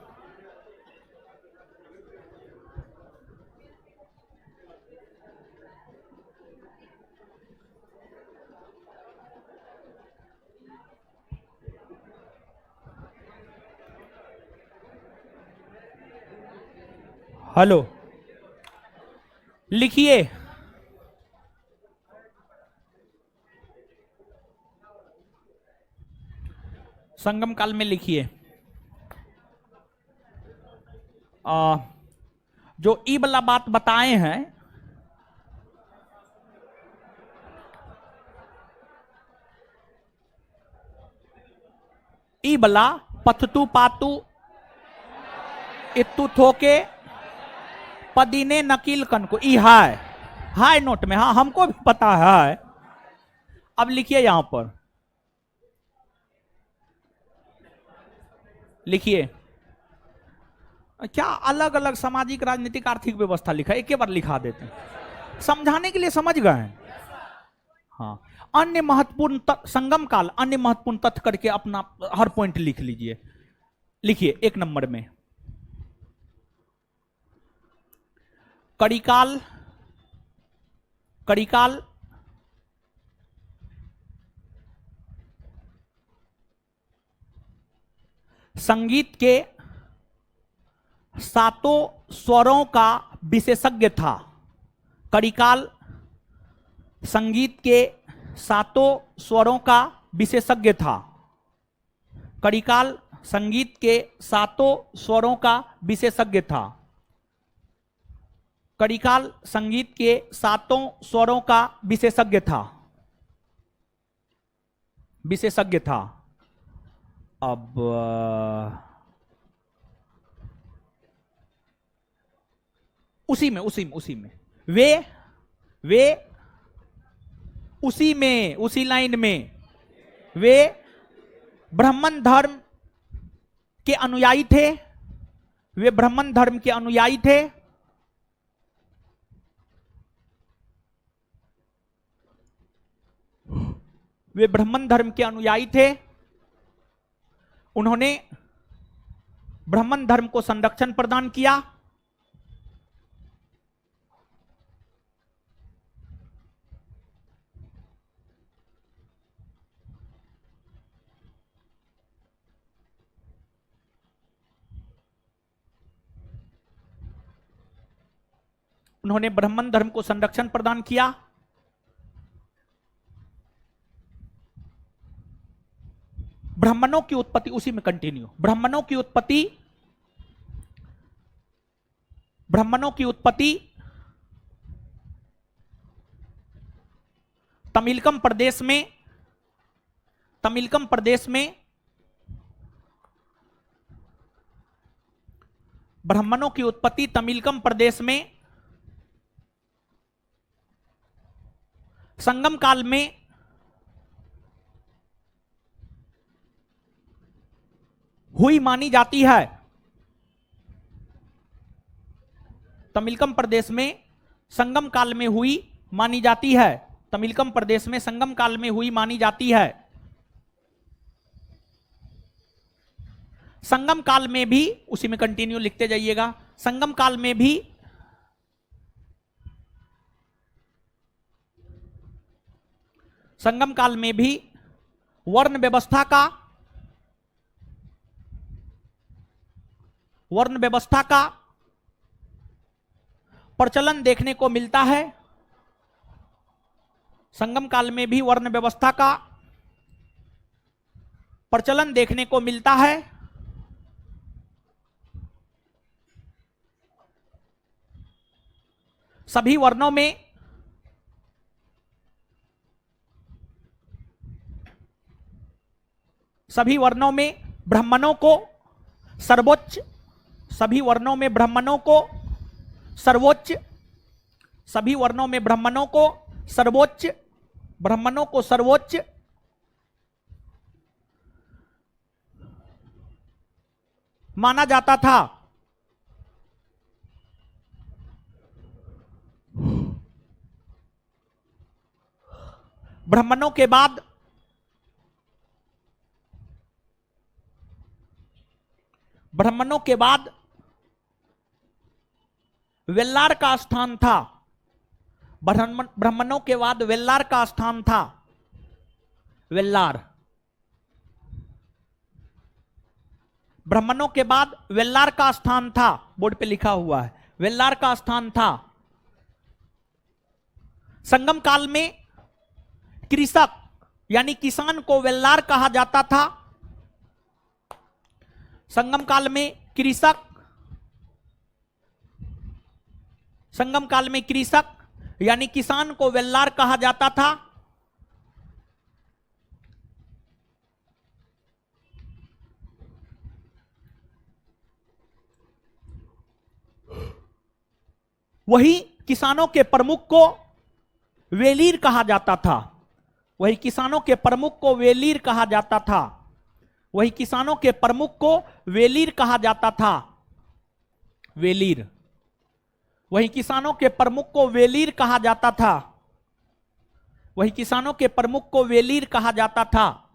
हेलो, लिखिए। संगम काल में लिखिए। जो ई वाला बात बताए हैं, ई वाला पथतु पातु इतु थोके पदीने नकील कन को ई हाय नोट में, हाँ हमको भी पता है। अब लिखिए यहां पर, लिखिए। क्या अलग अलग सामाजिक राजनीतिक आर्थिक व्यवस्था लिखा है, एक बार लिखा देते हैं समझाने के लिए, समझ गए? हाँ, अन्य महत्वपूर्ण संगम काल अन्य महत्वपूर्ण तथ्य करके अपना हर पॉइंट लिख लीजिए। लिखिए एक नंबर में, कड़ीकाल, कड़ीकाल संगीत के सातों स्वरों का विशेषज्ञ था। कड़ीकाल संगीत के सातों स्वरों का विशेषज्ञ था। कड़ीकाल संगीत के सातों स्वरों का विशेषज्ञ था। कड़ीकाल संगीत के सातों स्वरों का विशेषज्ञ था, विशेषज्ञ था। अब उसी में वे उसी लाइन में वे ब्राह्मण धर्म के अनुयायी थे। वे ब्राह्मण धर्म के अनुयायी थे। वे ब्राह्मण धर्म के अनुयायी थे। उन्होंने ब्राह्मण धर्म को संरक्षण प्रदान किया। उन्होंने ब्राह्मण धर्म को संरक्षण प्रदान किया। ब्राह्मणों की उत्पत्ति, उसी में कंटिन्यू, ब्राह्मणों की उत्पत्ति तमिलकम प्रदेश में ब्राह्मणों की उत्पत्ति तमिलकम प्रदेश में संगम काल में हुई मानी जाती है। तमिलकम प्रदेश में संगम काल में हुई मानी जाती है। तमिलकम प्रदेश में संगम काल में हुई मानी जाती है। संगम काल में भी, उसी में कंटिन्यू लिखते जाइएगा, संगम काल में भी वर्ण व्यवस्था का प्रचलन देखने को मिलता है। संगम काल में भी वर्ण व्यवस्था का प्रचलन देखने को मिलता है। सभी वर्णों में सभी वर्णों में ब्राह्मणों को सर्वोच्च, सभी वर्णों में ब्राह्मणों को सर्वोच्च, सभी वर्णों में ब्राह्मणों को सर्वोच्च, ब्राह्मणों को सर्वोच्च माना जाता था। ब्राह्मणों के बाद वेल्लार का स्थान था। ब्राह्मणों के बाद वेल्लार का स्थान था। वेल्लार, ब्राह्मणों के बाद वेल्लार का स्थान था। बोर्ड पे लिखा हुआ है, वेल्लार का स्थान था। संगम काल में कृषक यानी किसान को वेल्लार कहा जाता था। संगम काल में कृषक, संगम काल में कृषक यानी किसान को वेल्लार कहा जाता था। वही किसानों के प्रमुख को वेलीर कहा जाता था। वही किसानों के प्रमुख को वेलीर कहा जाता था। वही किसानों के प्रमुख को वेलीर कहा जाता था। वेलीर, वही किसानों के प्रमुख को वेलीर कहा जाता था। वही किसानों के प्रमुख को वेलीर कहा जाता था।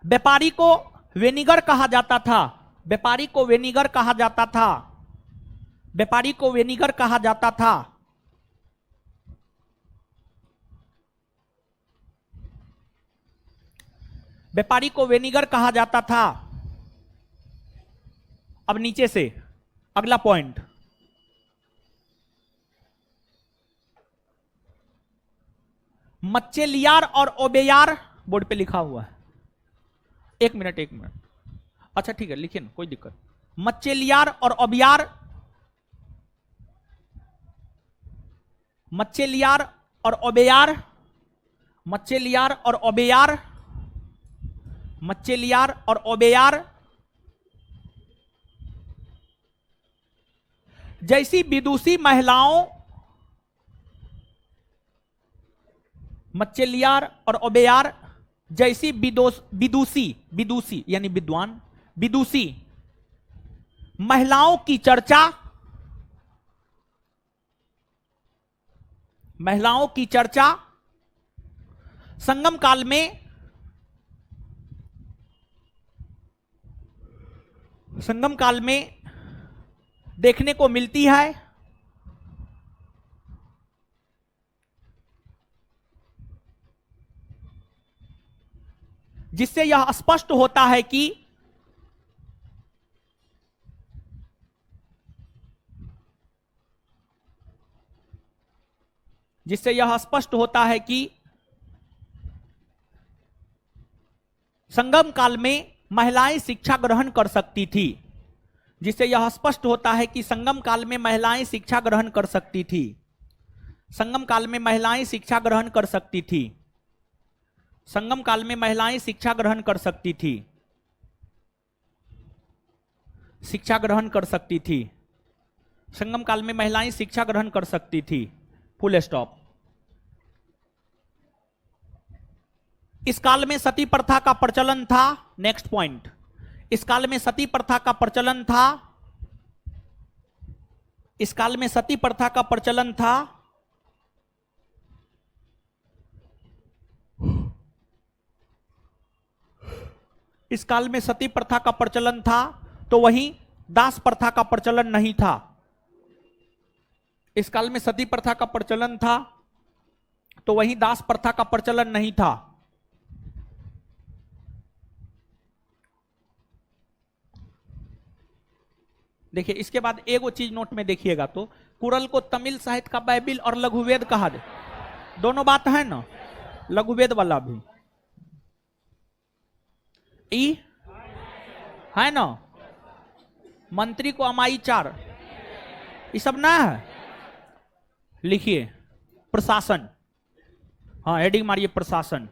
व्यापारी को वेनिगर कहा जाता था। व्यापारी को वेनिगर कहा जाता था। व्यापारी को वेनिगर कहा जाता था। व्यापारी को वेनिगर कहा जाता था। अब नीचे से अगला पॉइंट, मच्चेलियार और ओबेयार, बोर्ड पे लिखा हुआ है। एक मिनट, अच्छा ठीक है, लिखिए ना, कोई दिक्कत। मच्चेलियार और ओबेयार, मच्चेलियार और ओबेयार, मच्चेलियार और ओबेयार, मच्चेलियार और ओबेयार जैसी विदुषी महिलाओं, मच्चेलियार और ओबेयार जैसी विदुषी, विदुषी यानी विद्वान, विदुषी महिलाओं की चर्चा, महिलाओं की चर्चा संगम काल में, संगम काल में देखने को मिलती है। जिससे यह स्पष्ट होता है कि जिससे यह स्पष्ट होता है कि संगम काल में महिलाएं शिक्षा ग्रहण कर सकती थी। जिससे यह स्पष्ट होता है कि संगम काल में महिलाएं शिक्षा ग्रहण कर सकती थी। संगम काल में महिलाएं शिक्षा ग्रहण कर सकती थी। संगम काल में महिलाएं शिक्षा ग्रहण कर सकती थी। शिक्षा ग्रहण कर सकती थी। संगम काल में महिलाएं शिक्षा ग्रहण कर सकती थी। Full stop. इस काल में सती प्रथा का प्रचलन था। नेक्स्ट पॉइंट, इस काल में सती प्रथा का प्रचलन था। इस काल में सती प्रथा का प्रचलन था। इस काल में सती प्रथा का प्रचलन था, तो वहीं दास प्रथा का प्रचलन नहीं था। इस काल में सती प्रथा का प्रचलन था, तो वहीं दास प्रथा का प्रचलन नहीं था। देखिए, इसके बाद एगो चीज नोट में देखिएगा, तो कुरल को तमिल साहित्य का बाइबिल और लघुवेद कहा जाए। दोनों बात है ना, लघुवेद वाला भी ई है ना, मंत्री को अमाई 4, ये सब ना है। लिखिए, प्रशासन, हाँ, हेडिंग मारिए प्रशासन।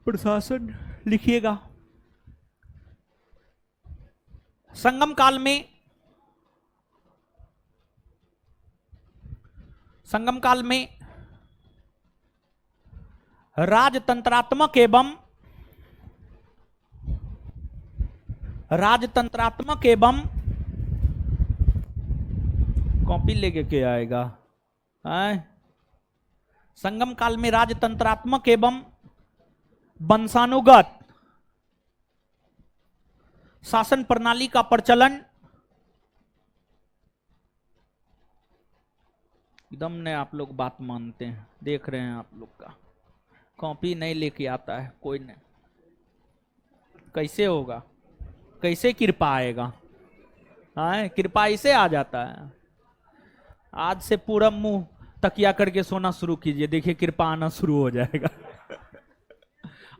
प्रशासन लिखिएगा। संगम काल में, संगम काल में राजतंत्रात्मक एवं कॉपी लेके के आएगा संगम काल में राजतंत्रात्मक एवं वंशानुगत शासन प्रणाली का प्रचलन एकदम ने आप लोग बात मानते हैं, देख रहे हैं आप लोग का कॉपी नहीं लेके आता है कोई नहीं, कैसे होगा, कैसे कृपा आएगा? हाँ, कृपा इसे आ जाता है। आज से पूरा मुंह तकिया करके सोना शुरू कीजिए, देखिए कृपा आना शुरू हो जाएगा।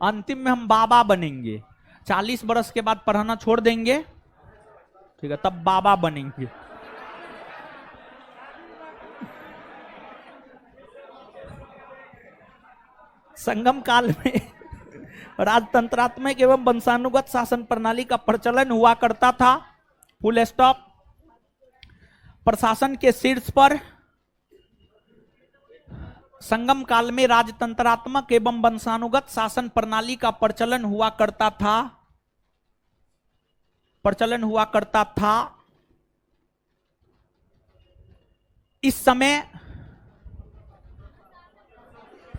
अंतिम में हम बाबा बनेंगे, 40 बरस के बाद पढ़ाना छोड़ देंगे, ठीक है, तब बाबा बनेंगे। संगम काल में राजतंत्रात्मक एवं वंशानुगत शासन प्रणाली का प्रचलन हुआ करता था, फुल स्टॉप। प्रशासन के शीर्ष पर संगम काल में राजतंत्रात्मक एवं वंशानुगत शासन प्रणाली का प्रचलन हुआ करता था। इस समय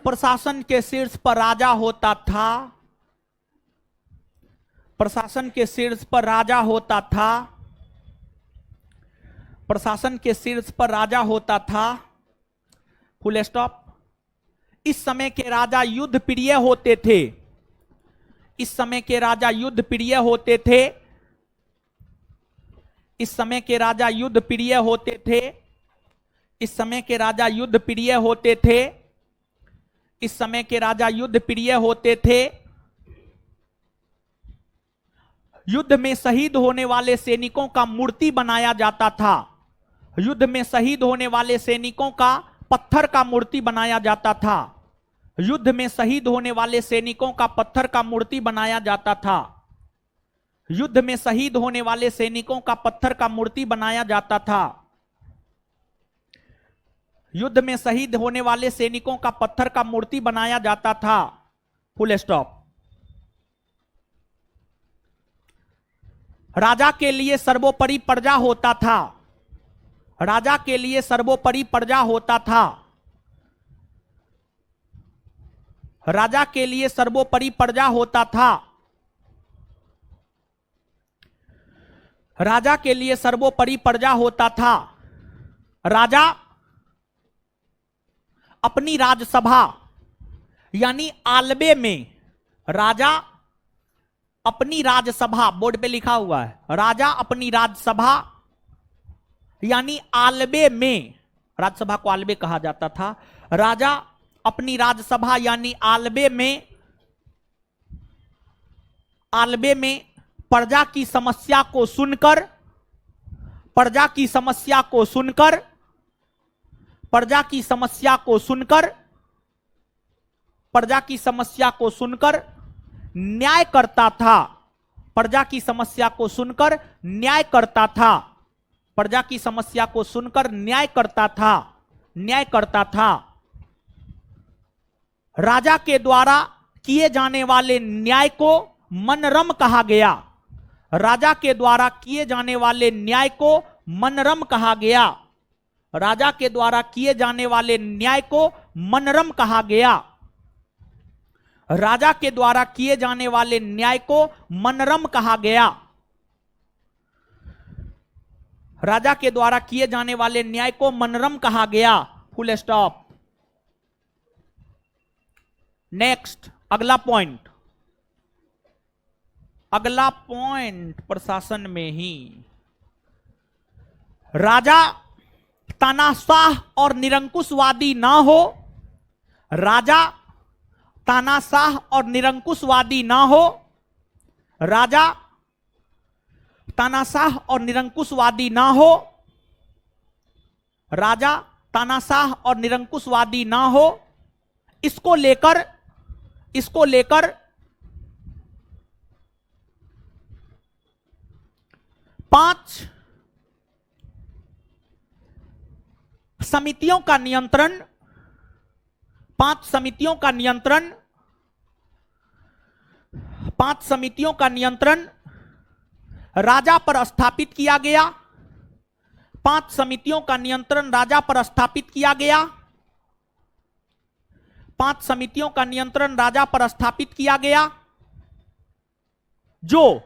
प्रशासन के शीर्ष पर राजा होता था। प्रशासन के शीर्ष पर राजा होता था। प्रशासन के शीर्ष पर राजा होता था, फुल स्टॉप। इस समय के राजा युद्ध प्रिय होते थे। इस समय के राजा युद्ध प्रिय होते थे। इस समय के राजा युद्ध प्रिय होते थे। इस समय के राजा युद्ध प्रिय होते थे। इस समय के राजा युद्ध प्रिय होते थे। युद्ध में शहीद होने वाले सैनिकों का मूर्ति बनाया जाता था। युद्ध में शहीद होने वाले सैनिकों का पत्थर का मूर्ति बनाया जाता था। युद्ध में शहीद होने वाले सैनिकों का पत्थर का मूर्ति बनाया जाता था। युद्ध में शहीद होने वाले सैनिकों का पत्थर का मूर्ति बनाया जाता था। युद्ध में शहीद होने वाले सैनिकों का पत्थर का मूर्ति बनाया जाता था, फुल स्टॉप। राजा के लिए सर्वोपरि प्रजा होता था। राजा के लिए सर्वोपरि प्रजा होता था। राजा के लिए सर्वोपरि प्रजा होता था। राजा के लिए सर्वोपरि प्रजा होता था। राजा अपनी राजसभा यानी आलबे में, राजा अपनी राजसभा, बोर्ड पे लिखा हुआ है, राजा अपनी राजसभा यानी आलबे में, राजसभा को आलबे कहा जाता था। राजा अपनी राजसभा यानी आलबे में प्रजा की समस्या को सुनकर, प्रजा की समस्या को सुनकर, प्रजा की समस्या को सुनकर, प्रजा की समस्या को सुनकर न्याय करता था। प्रजा की समस्या को सुनकर न्याय करता था। प्रजा की समस्या को सुनकर न्याय करता था। न्याय करता था। राजा के द्वारा किए जाने वाले न्याय को मनरम कहा गया। राजा के द्वारा किए जाने वाले न्याय को मनरम कहा गया। राजा के द्वारा किए जाने वाले न्याय को मनरम कहा गया। राजा के द्वारा किए जाने वाले न्याय को मनरम कहा गया। राजा के द्वारा किए जाने वाले न्याय को मनरम कहा गया, फुल स्टॉप। नेक्स्ट, अगला पॉइंट। अगला पॉइंट प्रशासन में ही राजा तानाशाह और निरंकुशवादी ना हो। राजा तानाशाह और निरंकुशवादी ना हो। राजा तानाशाह और निरंकुशवादी ना हो। राजा तानाशाह और निरंकुशवादी ना हो, इसको लेकर 5 समितियों का नियंत्रण 5 समितियों का नियंत्रण राजा पर स्थापित किया गया। 5 समितियों का नियंत्रण राजा पर स्थापित किया गया। 5 समितियों का नियंत्रण राजा पर स्थापित किया गया जो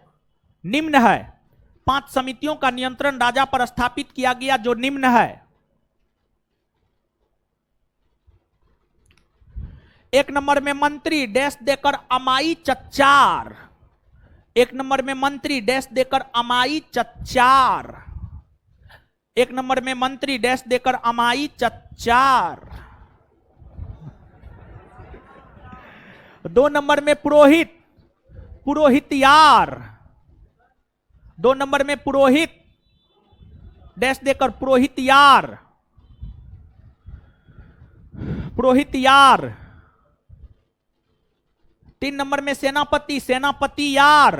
निम्न है। 5 समितियों का नियंत्रण राजा पर स्थापित किया गया जो निम्न है। 1 नंबर में मंत्री डैश देकर अमाई चच्चार। 1 नंबर में मंत्री डैश देकर अमाई चच्चार। 1 नंबर में मंत्री डैश देकर अमाई चच्चार। 2 नंबर में पुरोहित पुरोहितयार। 2 नंबर में पुरोहित डैश देकर पुरोहितयार पुरोहितयार। 3 नंबर में सेनापति सेनापति यार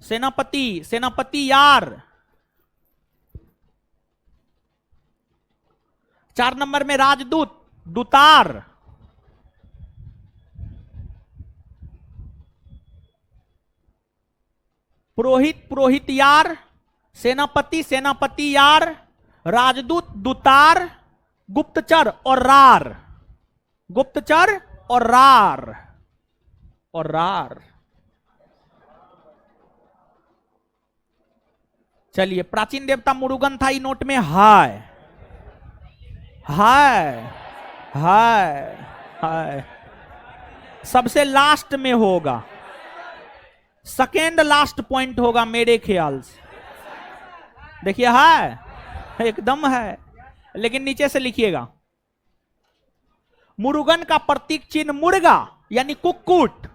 सेनापति यार। 4 नंबर में राजदूत दूतार। 'पुरोहित यार, सेनापति यार, राजदूत दूतार, गुप्तचर और रार। गुप्तचर और रार। चलिए, प्राचीन देवता मुरुगन था, नोट में हाय सबसे लास्ट में होगा, सेकेंड लास्ट पॉइंट होगा मेरे ख्याल से। देखिए है, एकदम है, लेकिन नीचे से लिखिएगा। मुरुगन का प्रतीक चिन्ह मुर्गा यानी कुक्कुट।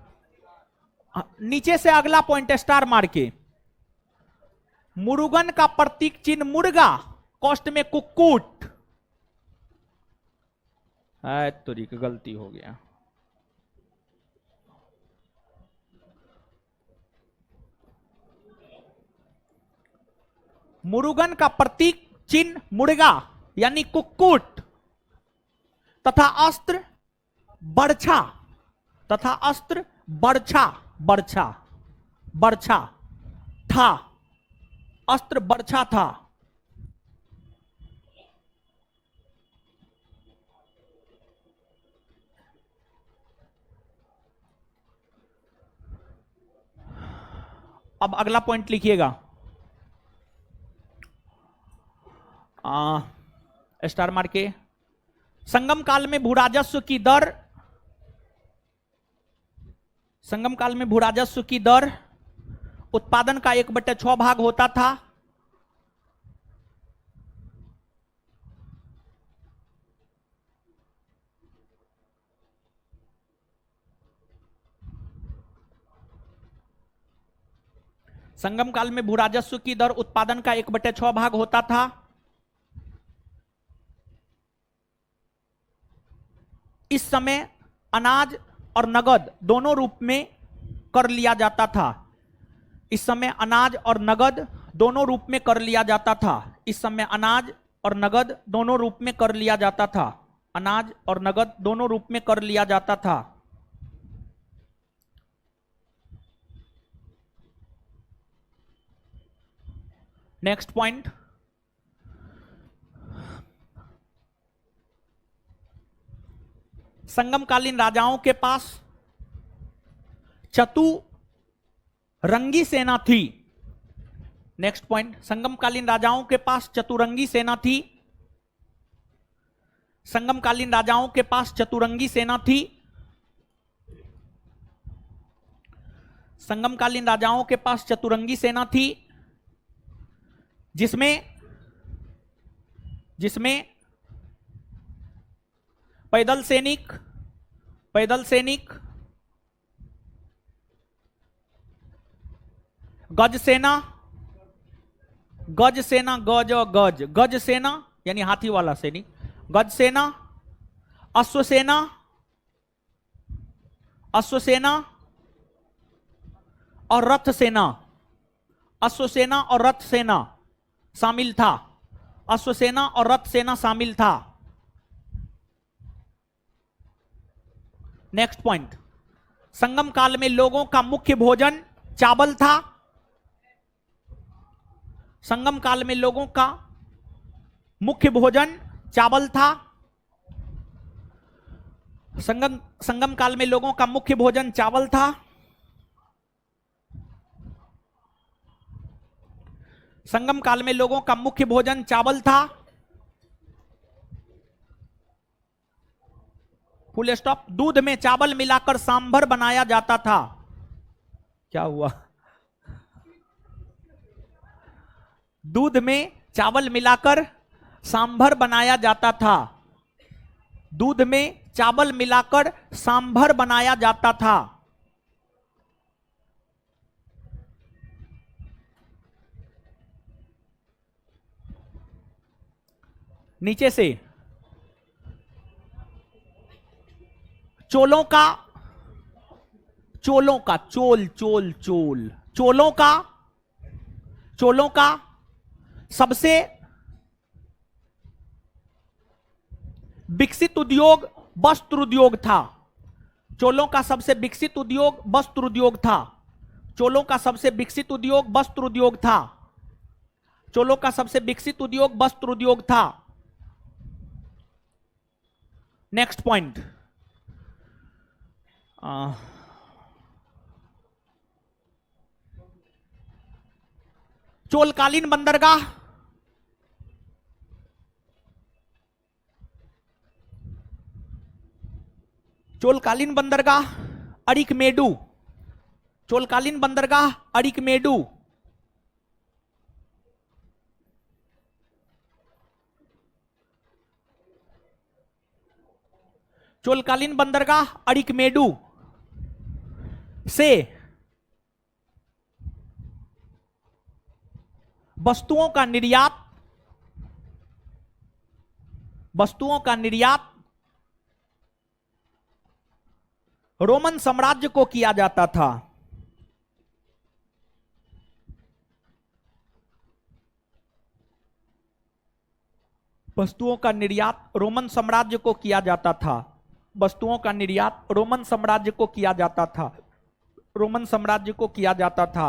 नीचे से अगला पॉइंट स्टार मार के, मुरुगन का प्रतीक चिन्ह मुर्गा, कॉस्ट में कुक्कुट है। तोरी की गलती हो गया। मुरुगन का प्रतीक चिन्ह मुर्गा यानी कुक्कुट तथा अस्त्र बर्छा था। अस्त्र बर्छा था। अब अगला पॉइंट लिखिएगा, स्टार मार के। संगम काल में भूराजस्व की दर, संगम काल में भूराजस्व की दर उत्पादन का 1/6 भाग होता था। संगम काल में भूराजस्व की दर उत्पादन का 1/6 भाग होता था। इस समय अनाज और नगद दोनों रूप में कर लिया जाता था। इस समय अनाज और नगद दोनों रूप में कर लिया जाता था। इस समय अनाज और नगद दोनों रूप में कर लिया जाता था। अनाज और नगद दोनों रूप में कर लिया जाता था। नेक्स्ट पॉइंट, संगमकालीन राजाओं के पास चतुरंगी सेना थी। नेक्स्ट पॉइंट, संगमकालीन राजाओं के पास चतुरंगी सेना थी। संगमकालीन राजाओं के पास चतुरंगी सेना थी। संगमकालीन राजाओं के पास चतुरंगी सेना थी, जिसमें पैदल सैनिक, गज सेना, गज सेना यानी हाथी वाला सैनिक, गज सेना, अश्वसेना, अश्वसेना और रथ सेना, अश्वसेना और रथ सेना शामिल था, अश्वसेना और रथ सेना शामिल था। नेक्स्ट पॉइंट, संगम काल में लोगों का मुख्य भोजन चावल था। संगम काल में लोगों का मुख्य भोजन चावल था। संगम काल में लोगों का मुख्य भोजन चावल था। संगम काल में लोगों का मुख्य भोजन चावल था। Full stop. दूध में चावल मिलाकर सांभर बनाया जाता था। क्या हुआ? दूध में चावल मिलाकर सांभर बनाया जाता था। दूध में चावल मिलाकर सांभर बनाया जाता था। नीचे से, चोलों का, चोलों का, चोल चोल चोल, चोलों का, चोलों का सबसे विकसित उद्योग वस्त्र उद्योग था। चोलों का सबसे विकसित उद्योग वस्त्र उद्योग था। चोलों का सबसे विकसित उद्योग वस्त्र उद्योग था। चोलों का सबसे विकसित उद्योग वस्त्र उद्योग था। नेक्स्ट पॉइंट, चोलकालीन बंदरगाह, चोलकालीन बंदरगाह अरिकमेडु, चोलकालीन बंदरगाह अरिकमेडु, चोलकालीन बंदरगाह अरिकमेडु से वस्तुओं का निर्यात, वस्तुओं का निर्यात रोमन साम्राज्य को किया जाता था। वस्तुओं का निर्यात रोमन साम्राज्य को किया जाता था। वस्तुओं का निर्यात रोमन साम्राज्य को किया जाता था। रोमन साम्राज्य को किया जाता था।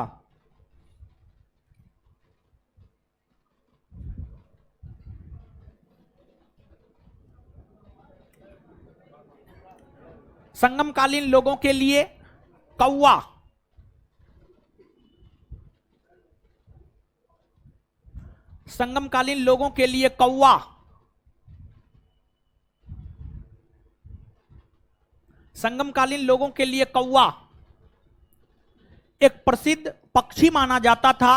संगमकालीन लोगों के लिए कौवा, संगमकालीन लोगों के लिए कौवा संगमकालीन लोगों के लिए कौवा एक प्रसिद्ध पक्षी माना जाता था।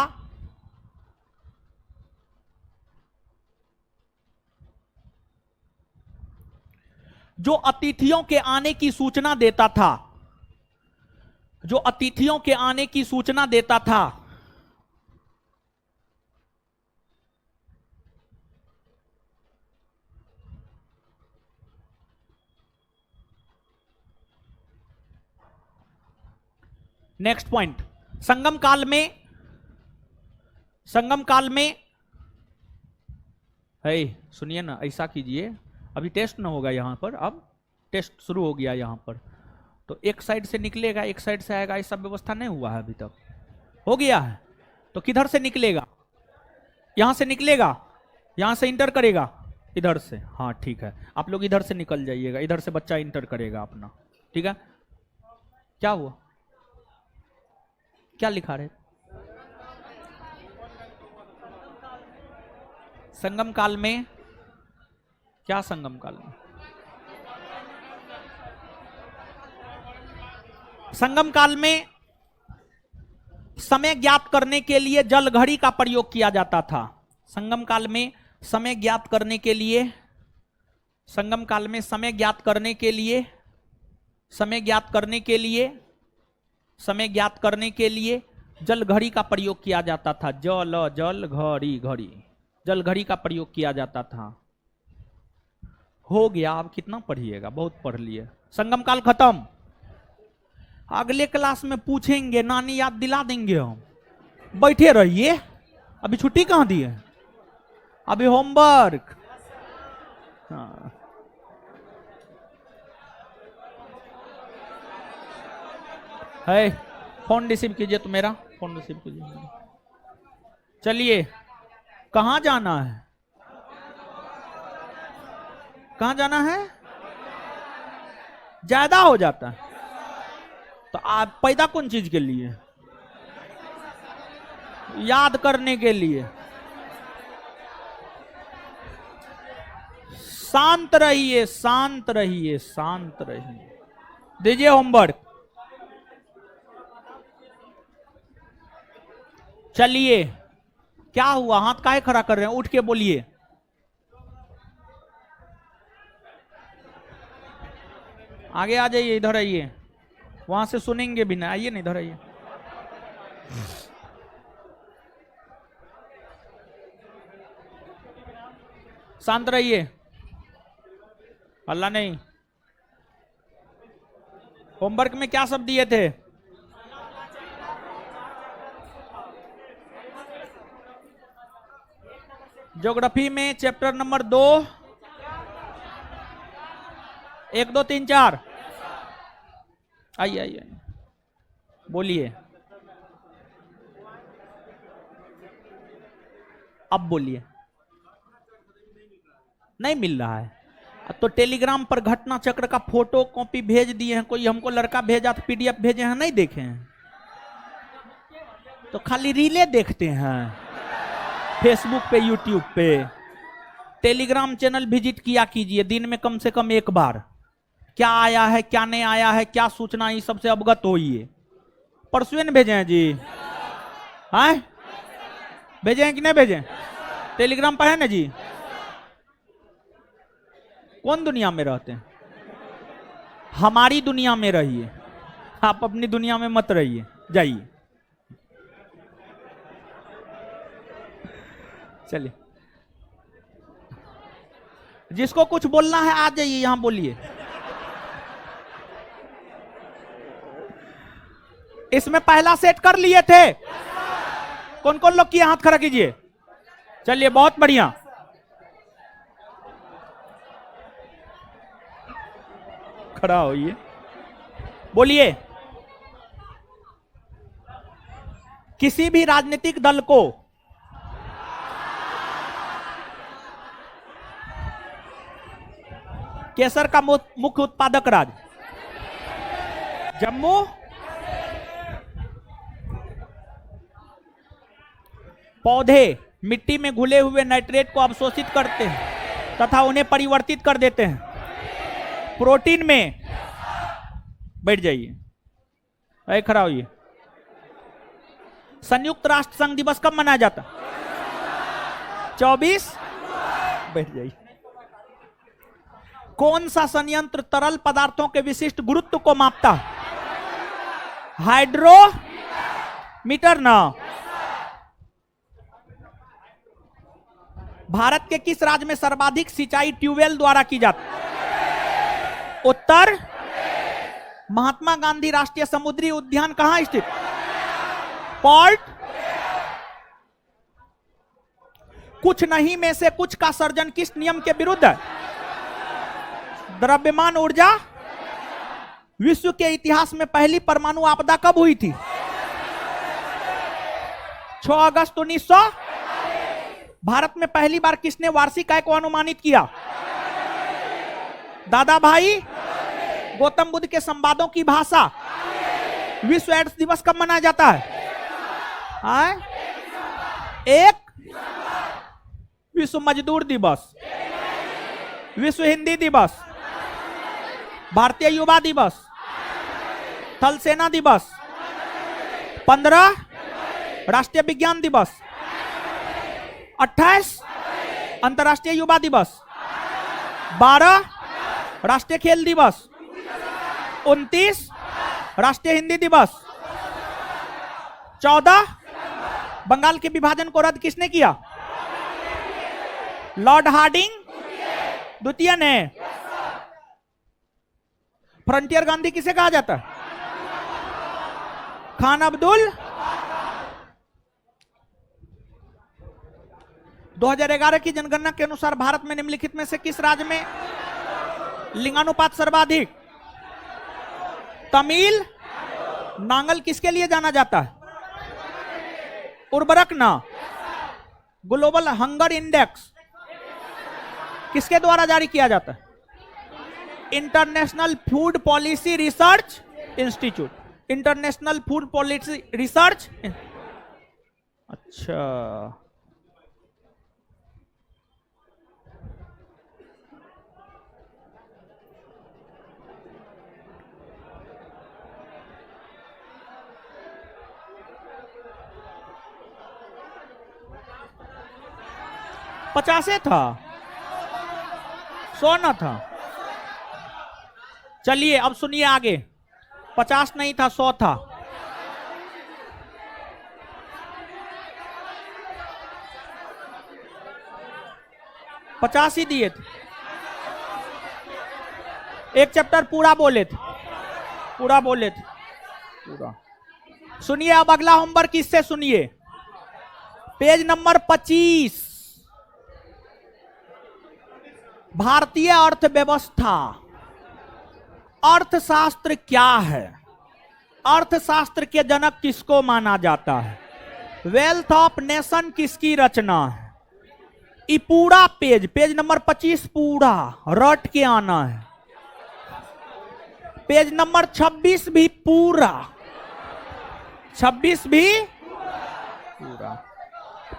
जो अतिथियों के आने की सूचना देता था, जो अतिथियों के आने की सूचना देता था। नेक्स्ट पॉइंट, संगम काल में, संगम काल में है, सुनिए ना, ऐसा कीजिए, अभी टेस्ट ना होगा यहां पर, अब टेस्ट शुरू हो गया यहां पर, तो एक साइड से निकलेगा एक साइड से आएगा, ऐसा व्यवस्था नहीं हुआ है अभी तक। हो गया है तो किधर से निकलेगा? यहां से निकलेगा, यहां से इंटर करेगा इधर से। हाँ ठीक है, आप लोग इधर से निकल जाइएगा, इधर से बच्चा इंटर करेगा अपना, ठीक है। क्या हुआ? क्या लिखा रहे? संगम काल में क्या? संगम काल में संगम काल में समय ज्ञात करने के लिए जल घड़ी का प्रयोग किया जाता था। संगम काल में समय ज्ञात करने के लिए, संगम काल में समय ज्ञात करने के लिए, समय ज्ञात करने के लिए, समय ज्ञात करने के लिए जल घड़ी का प्रयोग किया जाता था। जल जल घड़ी घड़ी, जल घड़ी का प्रयोग किया जाता था। हो गया, अब कितना पढ़िएगा, बहुत पढ़ लिए। संगम काल खत्म। अगले क्लास में पूछेंगे, नानी याद दिला देंगे हम। बैठे रहिए, अभी छुट्टी कहां दी है, अभी होमवर्क। हाँ। है, फोन रिसीव कीजिए, तो मेरा फोन रिसीव कीजिए। चलिए, कहां जाना है, कहां जाना है? ज्यादा हो जाता है तो आप पैदा कौन चीज के लिए? याद करने के लिए। शांत रहिए, शांत रहिए, शांत रहिए। दीजिए होमवर्क। चलिए, क्या हुआ, हाथ काहे खड़ा कर रहे हैं, उठ के बोलिए। आगे आ जाइए, इधर आइए, वहां से सुनेंगे भी ना, आइए ना इधर आइए। शांत रहिए, हल्ला नहीं। होमवर्क में क्या सब दिए थे? ज्योग्राफी में चैप्टर नंबर 2, 1 2 3 4। आइए आइए, बोलिए, अब बोलिए। नहीं मिल रहा है तो टेलीग्राम पर घटना चक्र का फोटो कॉपी भेज दिए हैं, कोई हमको लड़का भेजा तो पीडीएफ भेजे हैं, नहीं देखे हैं तो खाली रीले देखते हैं फेसबुक पे, यूट्यूब पे। टेलीग्राम चैनल विजिट किया कीजिए दिन में कम से कम एक बार, क्या आया है क्या नहीं आया है, क्या सूचना, ये सबसे अवगत होइए। परसों न भेजे हैं जी, हाँ भेजे हैं कि नहीं भेजे? टेलीग्राम पर है ना जी। कौन दुनिया में रहते हैं? हमारी दुनिया में रहिए, आप अपनी दुनिया में मत रहिए, जाइए। चलिए, जिसको कुछ बोलना है आ जाइए, यहां बोलिए। इसमें पहला सेट कर लिए थे? कौन कौन लोग किए, हाथ खड़ा कीजिए। चलिए, बहुत बढ़िया। खड़ा होइए, बोलिए। किसी भी राजनीतिक दल को केसर का मुख्य उत्पादक राज्य जम्मू, पौधे मिट्टी में घुले हुए नाइट्रेट को अवशोषित करते हैं तथा उन्हें परिवर्तित कर देते हैं। प्रोटीन में, बैठ जाइए, ऐ खड़ा होइए। संयुक्त राष्ट्र संघ दिवस कब मनाया जाता? 24। बैठ जाइए। कौन सा संयंत्र तरल पदार्थों के विशिष्ट गुरुत्व को मापता? हाइड्रोमीटर ना। भारत के किस राज्य में सर्वाधिक सिंचाई ट्यूबवेल द्वारा की जाती? उत्तर। महात्मा गांधी राष्ट्रीय समुद्री उद्यान कहां स्थित? पोर्ट। कुछ नहीं में से कुछ का सर्जन किस नियम के विरुद्ध है? द्रव्यमान ऊर्जा। विश्व के इतिहास में पहली परमाणु आपदा कब हुई थी? 6 अगस्त 1900। भारत में पहली बार किसने वार्षिक आय को अनुमानित किया? दादा भाई। गौतम बुद्ध के संवादों की भाषा। विश्व एड्स दिवस कब मनाया जाता है? 1 विश्व मजदूर दिवस, विश्व हिंदी दिवस, भारतीय युवा दिवस, थल सेना दिवस, 15 राष्ट्रीय विज्ञान दिवस, 28 अंतर्राष्ट्रीय युवा दिवस, 12 राष्ट्रीय खेल दिवस, 29 राष्ट्रीय हिंदी दिवस, 14 बंगाल के विभाजन को रद्द किसने किया? लॉर्ड हार्डिंग द्वितीय ने। फ्रंटियर गांधी किसे कहा जाता है? खान अब्दुल। 2011 की जनगणना के अनुसार भारत में निम्नलिखित में से किस राज्य में लिंगानुपात सर्वाधिक? तमिल। नांगल किसके लिए जाना जाता है? उर्वरक ना। ग्लोबल हंगर इंडेक्स किसके द्वारा जारी किया जाता है? International food policy research institute. International food policy research. अच्छा, पचासे था, 100 न था। चलिए अब सुनिए आगे। 50 नहीं था, 100 था। पचास ही दिए थे। एक चैप्टर पूरा बोले थे, पूरा बोले थे, पूरा। सुनिए अब अगला होमवर्क इससे सुनिए। Page number 25। भारतीय अर्थव्यवस्था। अर्थशास्त्र क्या है? अर्थशास्त्र के जनक किसको माना जाता है? वेल्थ ऑफ नेशन किसकी रचना है? ये पूरा पेज, पेज नंबर 25 पूरा रट के आना है। पेज नंबर 26 भी पूरा, 26 भी पूरा।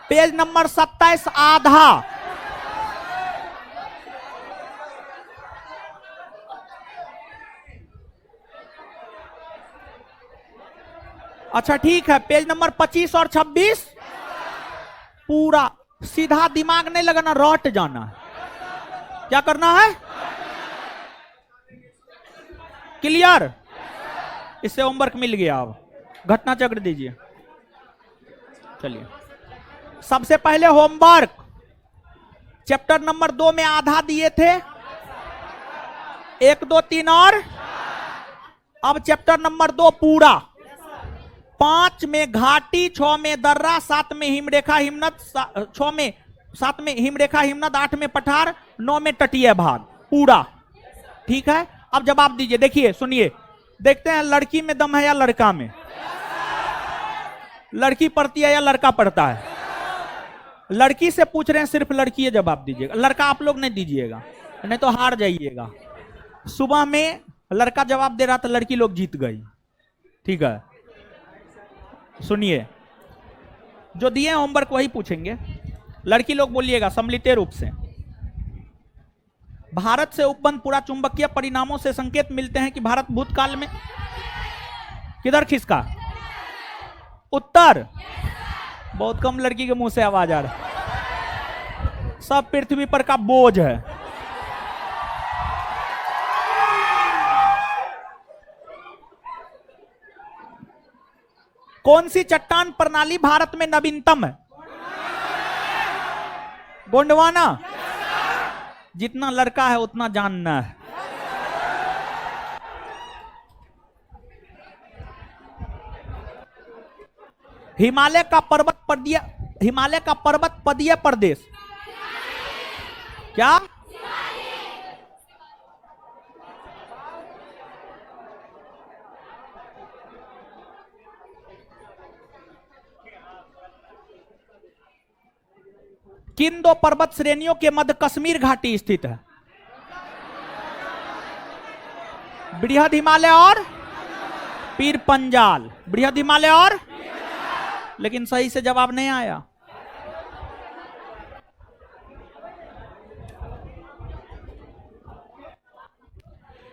पेज नंबर 27 आधा। अच्छा ठीक है, पेज नंबर 25 और 26 पूरा। सीधा दिमाग नहीं लगाना, रट जाना है। क्या करना है? क्लियर? इससे होमवर्क मिल गया। अब घटना चक्र दीजिए। चलिए सबसे पहले होमवर्क चैप्टर नंबर 2 में आधा दिए थे, 1 2 3 और अब चैप्टर नंबर 2 पूरा। 5 में घाटी, 6 में दर्रा, 7 में हिमरेखा हिमनद, 7 में हिमरेखा हिमनद, 8 में पठार, 9 में तटीय भाग पूरा। ठीक है, अब जवाब दीजिए। देखिए सुनिए, देखते हैं लड़की में दम है या लड़का में? लड़की पढ़ती है या लड़का पढ़ता है? लड़की से पूछ रहे हैं, सिर्फ लड़की है, जवाब दीजिएगा। लड़का आप लोग नहीं दीजिएगा, नहीं तो हार जाइएगा। सुबह में लड़का जवाब दे रहा था, लड़की लोग जीत गई। ठीक है, सुनिए जो दिए होमवर्क वही पूछेंगे। लड़की लोग बोलिएगा सम्मिलित रूप से। भारत से उपबंध पूरा चुंबकीय परिणामों से संकेत मिलते हैं कि भारत भूतकाल में किधर खिसका? उत्तर। बहुत कम लड़की के मुंह से आवाज आ रहा है। सब पृथ्वी पर का बोझ है। कौन सी चट्टान प्रणाली भारत में नवीनतम है? गोंडवाना। जितना लड़का है उतना जानना है। हिमालय का पर्वत पदीय प्रदेश क्या? किन 2 पर्वत श्रेणियों के मध्य कश्मीर घाटी स्थित है? बृहद हिमालय और पीर पंजाल। बृहद हिमालय और, लेकिन सही से जवाब नहीं आया।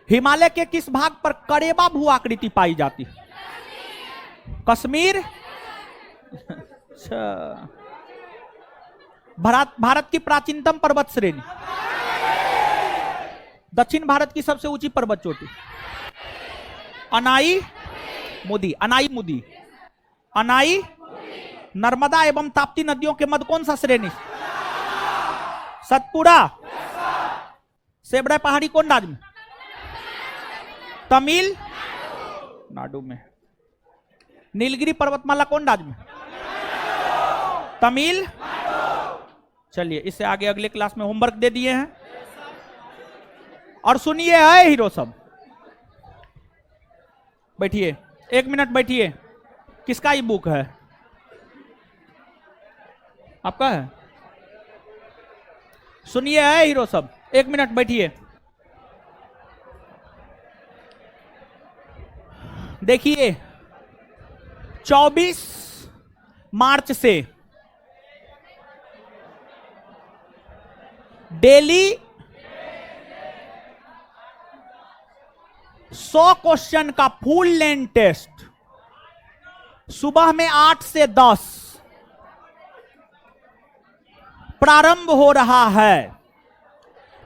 हिमालय के किस भाग पर करेबा भू आकृति पाई जाती है? कश्मीर। अच्छा, भारत की प्राचीनतम पर्वत श्रेणी। दक्षिण भारत की सबसे ऊंची पर्वत चोटी अनाई मुदी। अनाई मुदी। अनाई। नर्मदा एवं ताप्ती नदियों के मध्य कौन सा श्रेणी? सतपुड़ा। सेबड़ा पहाड़ी कौन राज्य में? तमिल नाडु में। नीलगिरी पर्वतमाला कौन राज्य में? तमिल। चलिए इससे आगे अगले क्लास में होमवर्क दे दिए हैं। और सुनिए है हीरो सब, बैठिए 1 मिनट बैठिए। किसका ये बुक है? आपका है? सुनिए है हीरो सब, 1 मिनट बैठिए। देखिए 24 मार्च से डेली 100 क्वेश्चन का फुल लेंथ टेस्ट सुबह में 8 से 10 प्रारंभ हो रहा है।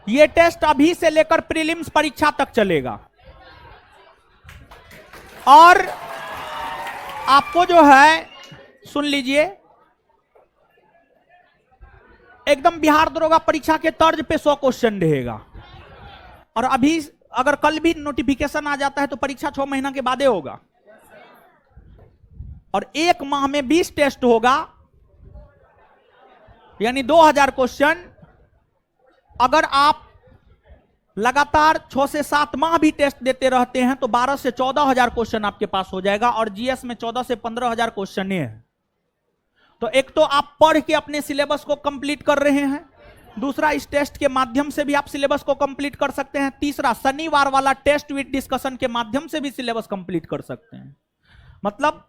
यह टेस्ट अभी से लेकर प्रीलिम्स परीक्षा तक चलेगा। और आपको जो है, सुन लीजिए, एकदम बिहार दरोगा परीक्षा के तर्ज पे 100 क्वेश्चन रहेगा। और अभी अगर कल भी नोटिफिकेशन आ जाता है तो परीक्षा 6 महीना के बाद होगा। और 1 माह में 20 टेस्ट होगा, यानी 2000 क्वेश्चन। अगर आप लगातार 6 से 7 माह भी टेस्ट देते रहते हैं तो 12 से 14,000 क्वेश्चन आपके पास हो जाएगा। और जीएस में 14 से 15,000 क्वेश्चन है। तो एक तो आप पढ़ के अपने सिलेबस को कंप्लीट कर रहे हैं, दूसरा इस टेस्ट के माध्यम से भी आप सिलेबस को कंप्लीट कर सकते हैं, तीसरा शनिवार वाला टेस्ट विद डिस्कशन के माध्यम से भी सिलेबस कंप्लीट कर सकते हैं। मतलब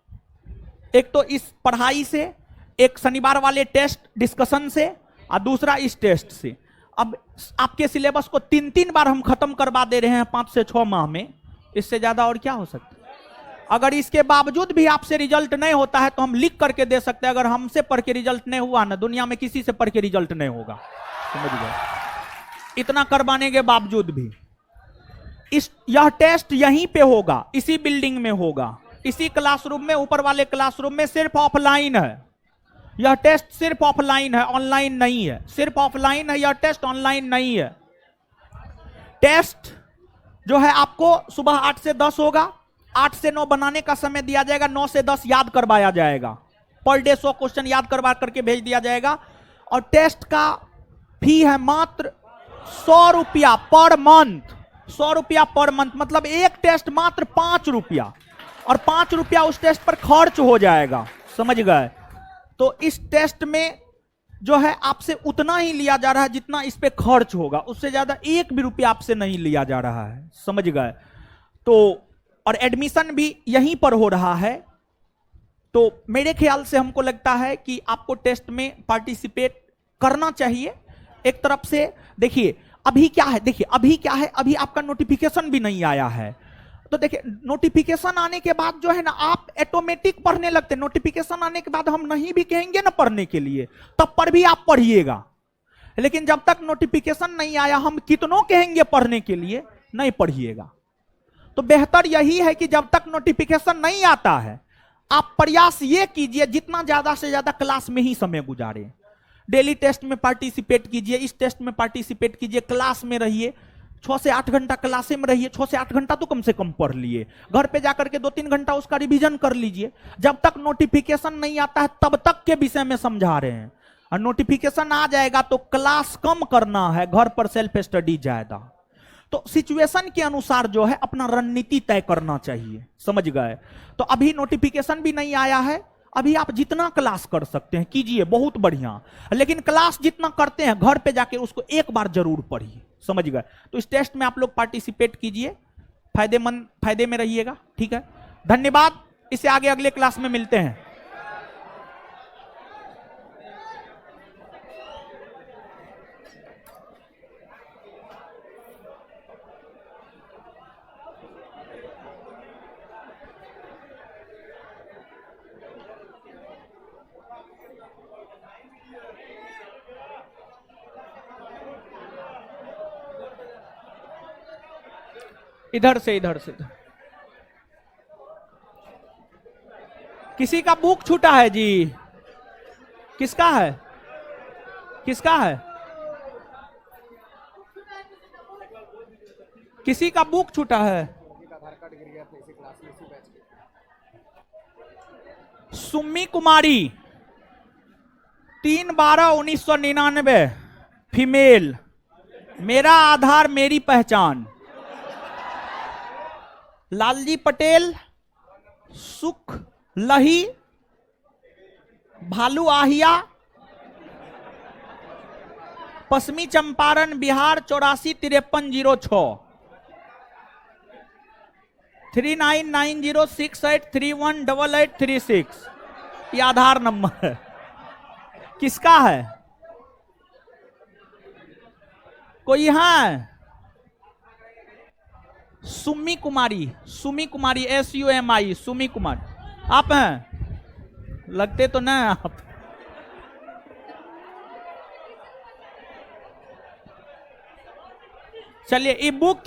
एक तो इस पढ़ाई से, एक शनिवार वाले टेस्ट डिस्कशन से, और दूसरा इस टेस्ट से। अब आपके सिलेबस को 3-3 बार हम खत्म करवा दे रहे हैं 5 से 6 माह में। इससे ज्यादा और क्या हो सकता है? अगर इसके बावजूद भी आपसे रिजल्ट नहीं होता है तो हम लिख करके दे सकते हैं, अगर हमसे पढ़ के रिजल्ट नहीं हुआ ना, दुनिया में किसी से पढ़ के रिजल्ट नहीं होगा। समझ गए? इतना करवाने के बावजूद भी यह टेस्ट यहीं पे होगा, इसी बिल्डिंग में होगा, इसी क्लासरूम में, ऊपर वाले क्लासरूम में। सिर्फ ऑफलाइन है यह टेस्ट, सिर्फ ऑफलाइन है, ऑनलाइन नहीं है। सिर्फ ऑफलाइन है यह टेस्ट, ऑनलाइन नहीं है। टेस्ट जो है आपको सुबह 8 से 10 होगा। 8 से 9 बनाने का समय दिया जाएगा, 9 से 10 याद करवाया जाएगा। पर डे 100 क्वेश्चन याद करवा करके भेज दिया जाएगा। और टेस्ट का फी है मात्र 100 रुपया पर मंथ। 100 रुपया पर मंथ, मतलब एक टेस्ट मात्र 5 रुपया, और 5 रुपया उस टेस्ट पर खर्च हो जाएगा। समझ गए? तो इस टेस्ट में जो है आपसे उतना ही लिया जा रहा है जितना इस पे खर्च होगा, उससे ज्यादा 1 भी रुपया आपसे नहीं लिया जा रहा है। समझ गए? तो और एडमिशन भी यहीं पर हो रहा है। तो मेरे ख्याल से हमको लगता है कि आपको टेस्ट में पार्टिसिपेट करना चाहिए। एक तरफ से देखिए अभी क्या है, देखिए अभी क्या है, अभी आपका नोटिफिकेशन भी नहीं आया है। तो देखिए नोटिफिकेशन आने के बाद जो है ना, आप ऑटोमेटिक पढ़ने लगते हैं। नोटिफिकेशन आने के बाद हम नहीं भी कहेंगे ना पढ़ने के लिए, तब पर भी आप पढ़िएगा। लेकिन जब तक नोटिफिकेशन नहीं आया, हम कितनों कहेंगे पढ़ने के लिए, नहीं पढ़िएगा। तो बेहतर यही है कि जब तक नोटिफिकेशन नहीं आता है, आप प्रयास ये कीजिए जितना ज्यादा से ज्यादा क्लास में ही समय गुजारें। डेली टेस्ट में पार्टिसिपेट कीजिए, इस टेस्ट में पार्टिसिपेट कीजिए, क्लास में रहिए। 6 से 8 घंटा क्लास में रहिए। 6 से 8 घंटा तो कम से कम पढ़ लिए। घर पे जाकर के 2-3 घंटा उसका रिवीजन कर लीजिए। जब तक नोटिफिकेशन नहीं आता है तब तक के विषय में समझा रहे हैं। और नोटिफिकेशन आ जाएगा तो क्लास कम करना है, घर पर सेल्फ स्टडी ज्यादा। तो सिचुएशन के अनुसार जो है अपना रणनीति तय करना चाहिए। समझ गए? तो अभी नोटिफिकेशन भी नहीं आया है, अभी आप जितना क्लास कर सकते हैं कीजिए, बहुत बढ़िया। लेकिन क्लास जितना करते हैं घर पे जाके उसको एक बार जरूर पढ़िए। समझ गए? तो इस टेस्ट में आप लोग पार्टिसिपेट कीजिए, फायदे में रहिएगा। ठीक है, धन्यवाद। इससे आगे अगले क्लास में मिलते हैं। इधर से किसी का बुक छूटा है जी? किसका है? किसी का बुक छूटा है? सुम्मी कुमारी, 3/12/1999, फीमेल, मेरा आधार मेरी पहचान। लालजी पटेल, सुख लही, भालू आहिया, पश्चिमी चंपारण बिहार 845306, 399068318836। ये आधार नंबर है। किसका है? कोई है? सुम्मी कुमारी, सुमी कुमारी, SUMI, सुमी कुमार, आप हैं? लगते तो ना आप। चलिए, ई बुक